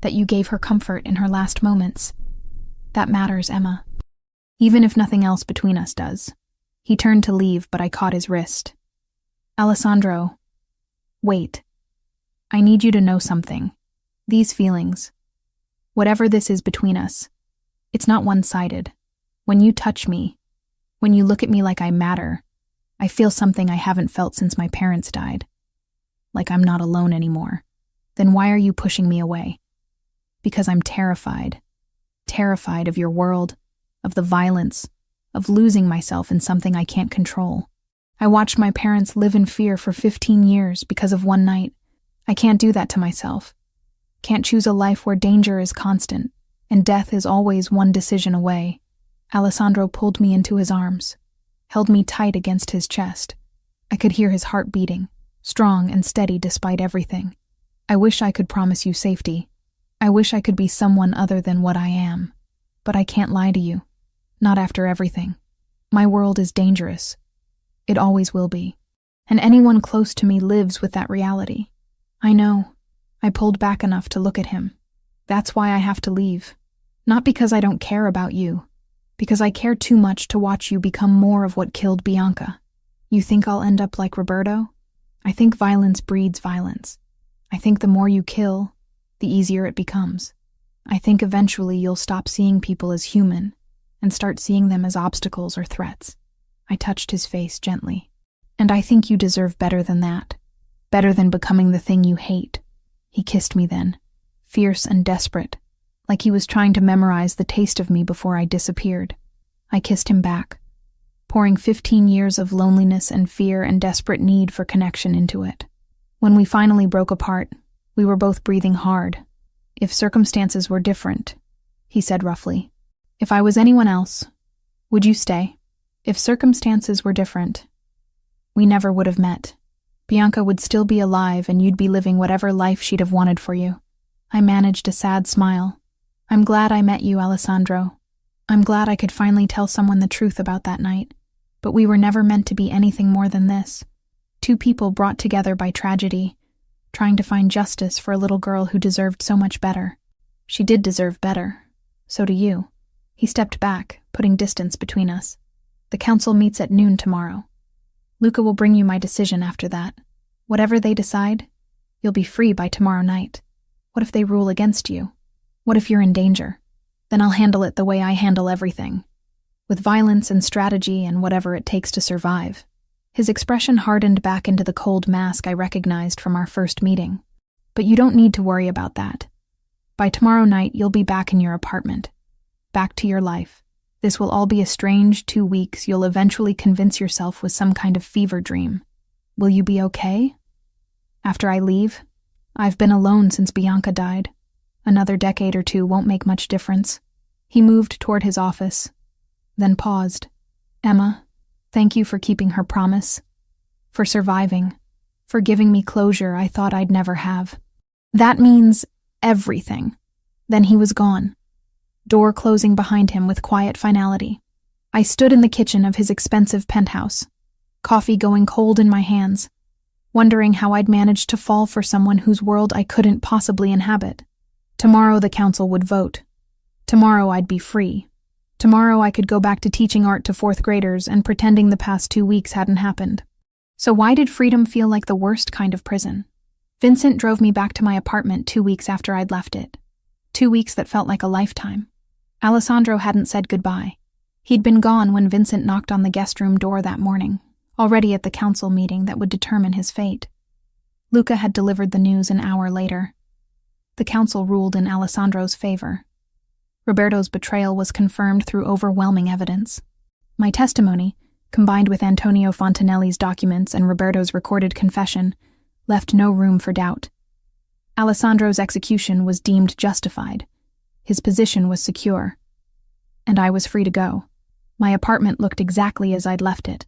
that you gave her comfort in her last moments. That matters, Emma. Even if nothing else between us does. He turned to leave, but I caught his wrist. Alessandro, wait. I need you to know something. These feelings, whatever this is between us, it's not one-sided. When you touch me, when you look at me like I matter, I feel something I haven't felt since my parents died. Like I'm not alone anymore. Then why are you pushing me away? Because I'm terrified. Terrified of your world, of the violence, of losing myself in something I can't control. I watched my parents live in fear for 15 years because of one night. I can't do that to myself. Can't choose a life where danger is constant, and death is always one decision away. Alessandro pulled me into his arms, held me tight against his chest. I could hear his heart beating, strong and steady despite everything. I wish I could promise you safety. I wish I could be someone other than what I am. But I can't lie to you. Not after everything. My world is dangerous. It always will be. And anyone close to me lives with that reality. I know. I pulled back enough to look at him. That's why I have to leave. Not because I don't care about you. Because I care too much to watch you become more of what killed Bianca. You think I'll end up like Roberto? I think violence breeds violence. I think the more you kill, the easier it becomes. I think eventually you'll stop seeing people as human and start seeing them as obstacles or threats. I touched his face gently. And I think you deserve better than that. Better than becoming the thing you hate. He kissed me then, fierce and desperate, like he was trying to memorize the taste of me before I disappeared. I kissed him back, pouring 15 years of loneliness and fear and desperate need for connection into it. When we finally broke apart, we were both breathing hard. If circumstances were different, he said roughly. If I was anyone else, would you stay? If circumstances were different, we never would have met. Bianca would still be alive and you'd be living whatever life she'd have wanted for you. I managed a sad smile. I'm glad I met you, Alessandro. I'm glad I could finally tell someone the truth about that night. But we were never meant to be anything more than this. Two people brought together by tragedy, trying to find justice for a little girl who deserved so much better. She did deserve better. So do you. He stepped back, putting distance between us. The council meets at noon tomorrow. Luca will bring you my decision after that. Whatever they decide, you'll be free by tomorrow night. What if they rule against you? What if you're in danger? Then I'll handle it the way I handle everything. With violence and strategy and whatever it takes to survive. His expression hardened back into the cold mask I recognized from our first meeting. But you don't need to worry about that. By tomorrow night, you'll be back in your apartment. Back to your life. This will all be a strange 2 weeks you'll eventually convince yourself was some kind of fever dream. Will you be okay? After I leave? I've been alone since Bianca died. Another decade or two won't make much difference. He moved toward his office, then paused. Emma, thank you for keeping her promise. For surviving. For giving me closure I thought I'd never have. That means everything. Then he was gone. Door closing behind him with quiet finality. I stood in the kitchen of his expensive penthouse, coffee going cold in my hands, wondering how I'd managed to fall for someone whose world I couldn't possibly inhabit. Tomorrow the council would vote. Tomorrow I'd be free. Tomorrow I could go back to teaching art to fourth graders and pretending the past 2 weeks hadn't happened. So why did freedom feel like the worst kind of prison? Vincent drove me back to my apartment 2 weeks after I'd left it. 2 weeks that felt like a lifetime. Alessandro hadn't said goodbye. He'd been gone when Vincent knocked on the guest room door that morning, already at the council meeting that would determine his fate. Luca had delivered the news an hour later. The council ruled in Alessandro's favor. Roberto's betrayal was confirmed through overwhelming evidence. My testimony, combined with Antonio Fontanelli's documents and Roberto's recorded confession, left no room for doubt. Alessandro's execution was deemed justified. His position was secure. And I was free to go. My apartment looked exactly as I'd left it.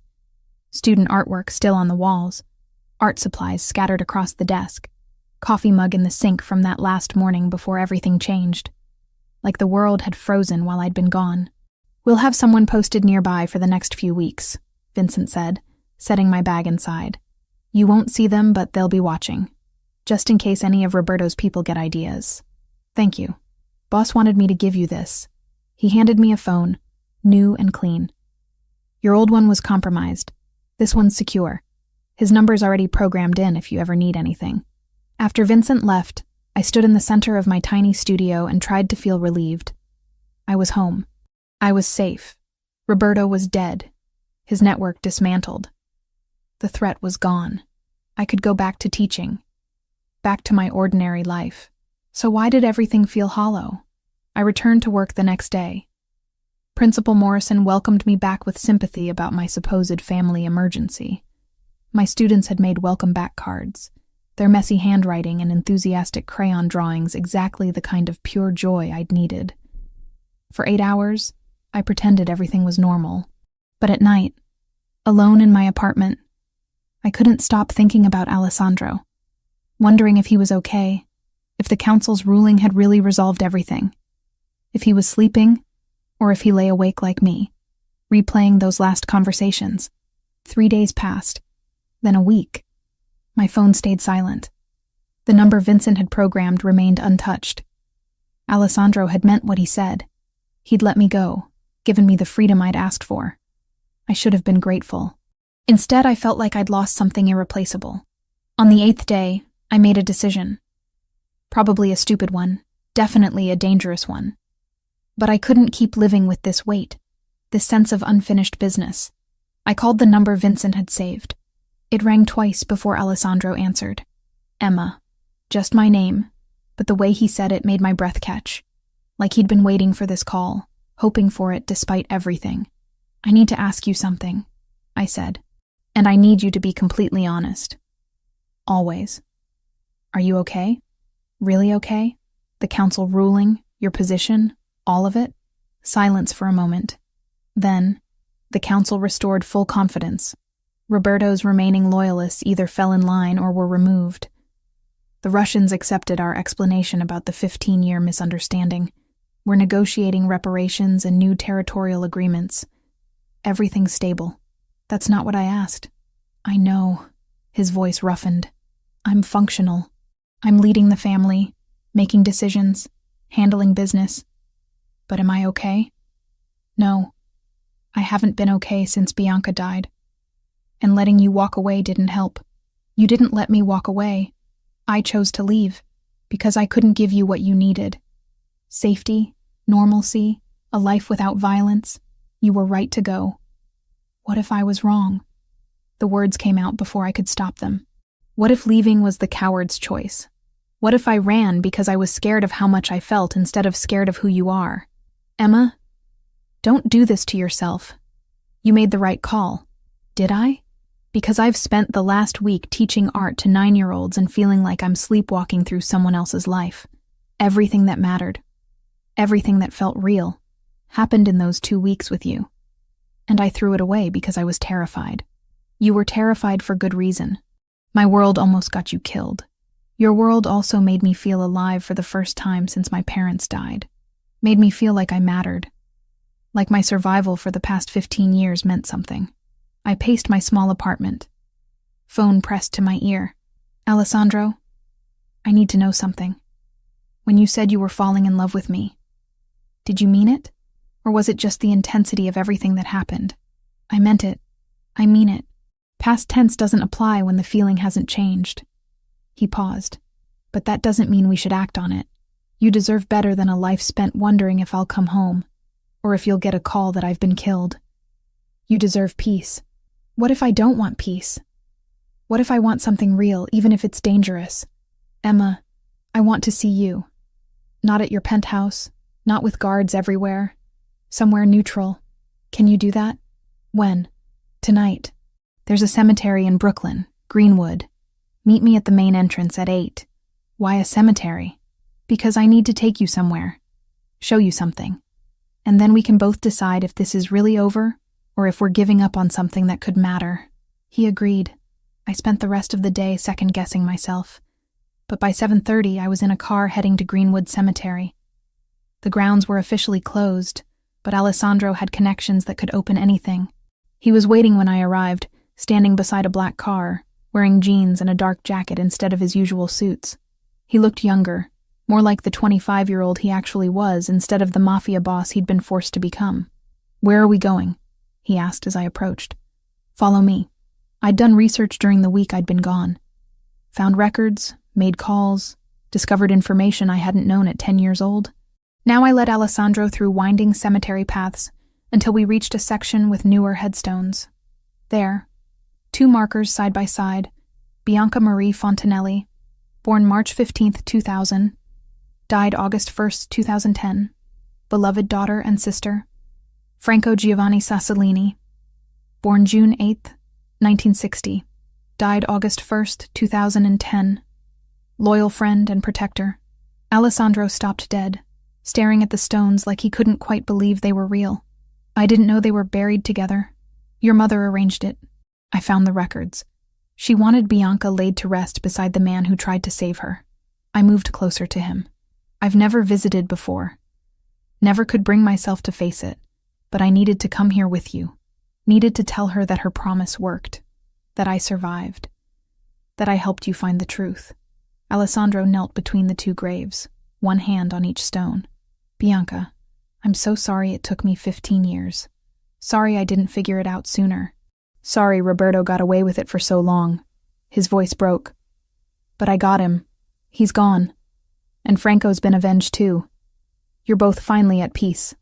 Student artwork still on the walls, art supplies scattered across the desk, coffee mug in the sink from that last morning before everything changed. Like the world had frozen while I'd been gone. "We'll have someone posted nearby for the next few weeks," Vincent said, setting my bag inside. "You won't see them, but they'll be watching. Just in case any of Roberto's people get ideas. Thank you. Boss wanted me to give you this." He handed me a phone, new and clean. "Your old one was compromised. This one's secure. His number's already programmed in if you ever need anything." After Vincent left, I stood in the center of my tiny studio and tried to feel relieved. I was home. I was safe. Roberto was dead. His network dismantled. The threat was gone. I could go back to teaching. Back to my ordinary life. So why did everything feel hollow? I returned to work the next day. Principal Morrison welcomed me back with sympathy about my supposed family emergency. My students had made welcome back cards. Their messy handwriting and enthusiastic crayon drawings exactly the kind of pure joy I'd needed. For 8 hours, I pretended everything was normal. But at night, alone in my apartment, I couldn't stop thinking about Alessandro, wondering if he was okay, if the council's ruling had really resolved everything, if he was sleeping, or if he lay awake like me, replaying those last conversations. 3 days passed, then a week. My phone stayed silent. The number Vincent had programmed remained untouched. Alessandro had meant what he said. He'd let me go, given me the freedom I'd asked for. I should have been grateful. Instead, I felt like I'd lost something irreplaceable. On the 8th day, I made a decision. Probably a stupid one, definitely a dangerous one. But I couldn't keep living with this weight, this sense of unfinished business. I called the number Vincent had saved. It rang twice before Alessandro answered. Emma. Just my name, but the way he said it made my breath catch. Like he'd been waiting for this call, hoping for it despite everything. "I need to ask you something," I said. "And I need you to be completely honest. Always. Are you okay? Really okay? The council ruling, your position, all of it?" Silence for a moment. Then, the council restored full confidence. Roberto's remaining loyalists either fell in line or were removed. The Russians accepted our explanation about the 15-year misunderstanding. We're negotiating reparations and new territorial agreements. Everything's stable. That's not what I asked. "I know." His voice roughened. "I'm functional. I'm leading the family, making decisions, handling business. But am I okay? No. I haven't been okay since Bianca died. And letting you walk away didn't help. You didn't let me walk away. I chose to leave, because I couldn't give you what you needed. Safety, normalcy, a life without violence. You were right to go. What if I was wrong?" The words came out before I could stop them. What if leaving was the coward's choice? What if I ran because I was scared of how much I felt instead of scared of who you are? Emma, don't do this to yourself. You made the right call. Did I? Because I've spent the last week teaching art to 9-year-olds and feeling like I'm sleepwalking through someone else's life. Everything that mattered, everything that felt real, happened in those 2 weeks with you. And I threw it away because I was terrified. You were terrified for good reason. My world almost got you killed. Your world also made me feel alive for the first time since my parents died. Made me feel like I mattered. Like my survival for the past 15 years meant something. I paced my small apartment. Phone pressed to my ear. "Alessandro, I need to know something. When you said you were falling in love with me, did you mean it? Or was it just the intensity of everything that happened? I meant it. I mean it. Past tense doesn't apply when the feeling hasn't changed. He paused. But that doesn't mean we should act on it. You deserve better than a life spent wondering if I'll come home, or if you'll get a call that I've been killed. You deserve peace. What if I don't want peace? What if I want something real, even if it's dangerous? Emma, I want to see you. Not at your penthouse, not with guards everywhere. Somewhere neutral. Can you do that? When? Tonight. There's a cemetery in Brooklyn, Greenwood. Meet me at the main entrance at 8. Why a cemetery? Because I need to take you somewhere. Show you something. And then we can both decide if this is really over, or if we're giving up on something that could matter. He agreed. I spent the rest of the day second-guessing myself. But by 7:30, I was in a car heading to Greenwood Cemetery. The grounds were officially closed, but Alessandro had connections that could open anything. He was waiting when I arrived, standing beside a black car, wearing jeans and a dark jacket instead of his usual suits. He looked younger, more like the 25-year-old he actually was instead of the MAFIA boss he'd been forced to become. "Where are we going?" he asked as I approached. "Follow me." I'd done research during the week I'd been gone. Found records, made calls, discovered information I hadn't known at 10 years old. Now I led Alessandro through winding cemetery paths until we reached a section with newer headstones. There, 2 markers side by side, Bianca Marie Fontanelli, born March 15, 2000, died August 1, 2010, beloved daughter and sister. Franco Giovanni Sassolini, born June 8, 1960, died August 1, 2010, loyal friend and protector. Alessandro stopped dead, staring at the stones like he couldn't quite believe they were real. I didn't know they were buried together. Your mother arranged it. I found the records. She wanted Bianca laid to rest beside the man who tried to save her. I moved closer to him. I've never visited before. Never could bring myself to face it, but I needed to come here with you. Needed to tell her that her promise worked, that I survived, that I helped you find the truth. Alessandro knelt between the 2 graves, one hand on each stone. Bianca, I'm so sorry it took me 15 years. Sorry I didn't figure it out sooner. Sorry Roberto got away with it for so long. His voice broke. But I got him. He's gone. And Franco's been avenged too. You're both finally at peace.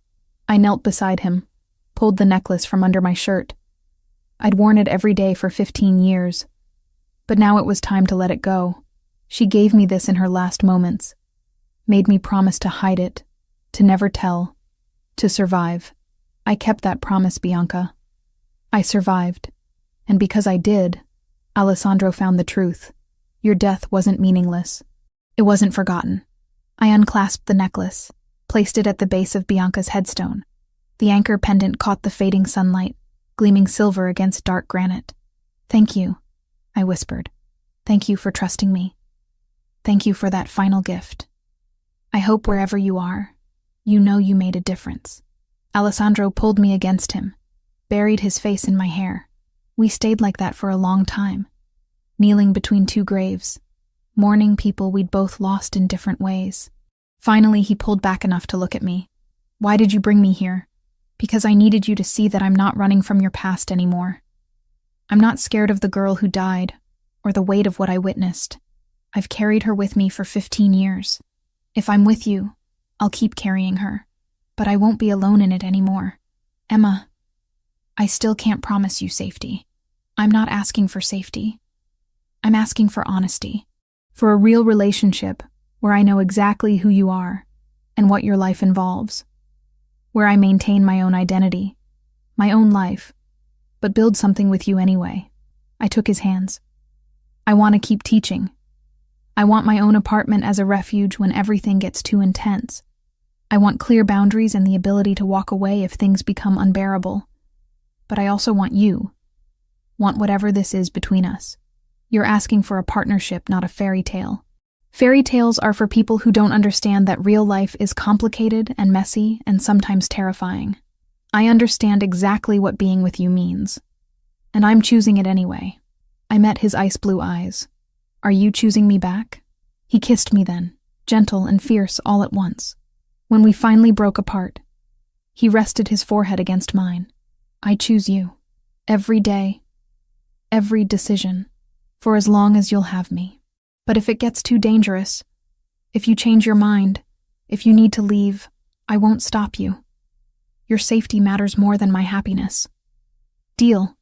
I knelt beside him, pulled the necklace from under my shirt. I'd worn it every day for 15 years. But now it was time to let it go. She gave me this in her last moments. Made me promise to hide it, to never tell, to survive. I kept that promise, Bianca. I survived. And because I did, Alessandro found the truth. Your death wasn't meaningless. It wasn't forgotten. I unclasped the necklace, placed it at the base of Bianca's headstone. The anchor pendant caught the fading sunlight, gleaming silver against dark granite. Thank you, I whispered. Thank you for trusting me. Thank you for that final gift. I hope wherever you are, you know you made a difference. Alessandro pulled me against him, buried his face in my hair. We stayed like that for a long time, kneeling between 2 graves, mourning people we'd both lost in different ways. Finally, he pulled back enough to look at me. Why did you bring me here? Because I needed you to see that I'm not running from your past anymore. I'm not scared of the girl who died, or the weight of what I witnessed. I've carried her with me for 15 years. If I'm with you, I'll keep carrying her, but I won't be alone in it anymore. Emma, I still can't promise you safety. I'm not asking for safety. I'm asking for honesty, for a real relationship where I know exactly who you are and what your life involves, where I maintain my own identity, my own life, but build something with you anyway. I took his hands. I want to keep teaching. I want my own apartment as a refuge when everything gets too intense. I want clear boundaries and the ability to walk away if things become unbearable. But I also want you. Want whatever this is between us. You're asking for a partnership, not a fairy tale. Fairy tales are for people who don't understand that real life is complicated and messy and sometimes terrifying. I understand exactly what being with you means. And I'm choosing it anyway. I met his ice blue eyes. Are you choosing me back? He kissed me then, gentle and fierce all at once. When we finally broke apart, He rested his forehead against mine. I choose you. Every day. Every decision. For as long as you'll have me. But if it gets too dangerous, if you change your mind, if you need to leave, I won't stop you. Your safety matters more than my happiness. Deal.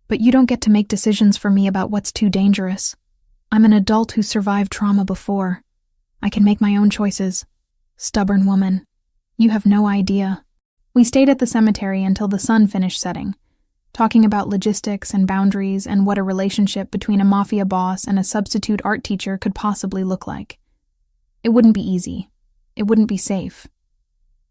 But you don't get to make decisions for me about what's too dangerous. I'm an adult who survived trauma before. I can make my own choices. Stubborn woman. You have no idea. We stayed at the cemetery until the sun finished setting, talking about logistics and boundaries and what a relationship between a mafia boss and a substitute art teacher could possibly look like. It wouldn't be easy. It wouldn't be safe.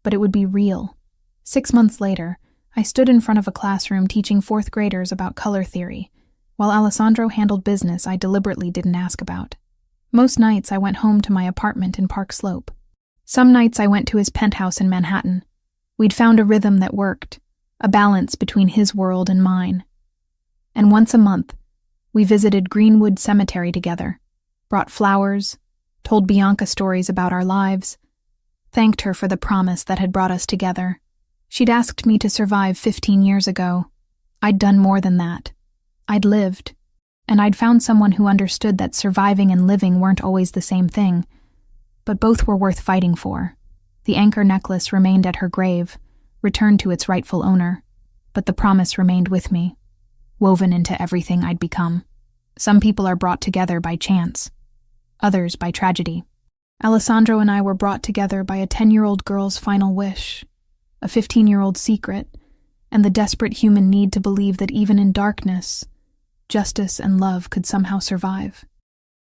But it would be real. 6 months later, I stood in front of a classroom teaching 4th graders about color theory, while Alessandro handled business I deliberately didn't ask about. Most nights I went home to my apartment in Park Slope. Some nights I went to his penthouse in Manhattan. We'd found a rhythm that worked, a balance between his world and mine. And once a month, we visited Greenwood Cemetery together, brought flowers, told Bianca stories about our lives, thanked her for the promise that had brought us together. She'd asked me to survive 15 years ago. I'd done more than that. I'd lived, and I'd found someone who understood that surviving and living weren't always the same thing, but both were worth fighting for. The anchor necklace remained at her grave, returned to its rightful owner, but the promise remained with me, woven into everything I'd become. Some people are brought together by chance, others by tragedy. Alessandro and I were brought together by a 10-year-old girl's final wish, a 15-year-old secret, and the desperate human need to believe that even in darkness, justice and love could somehow survive.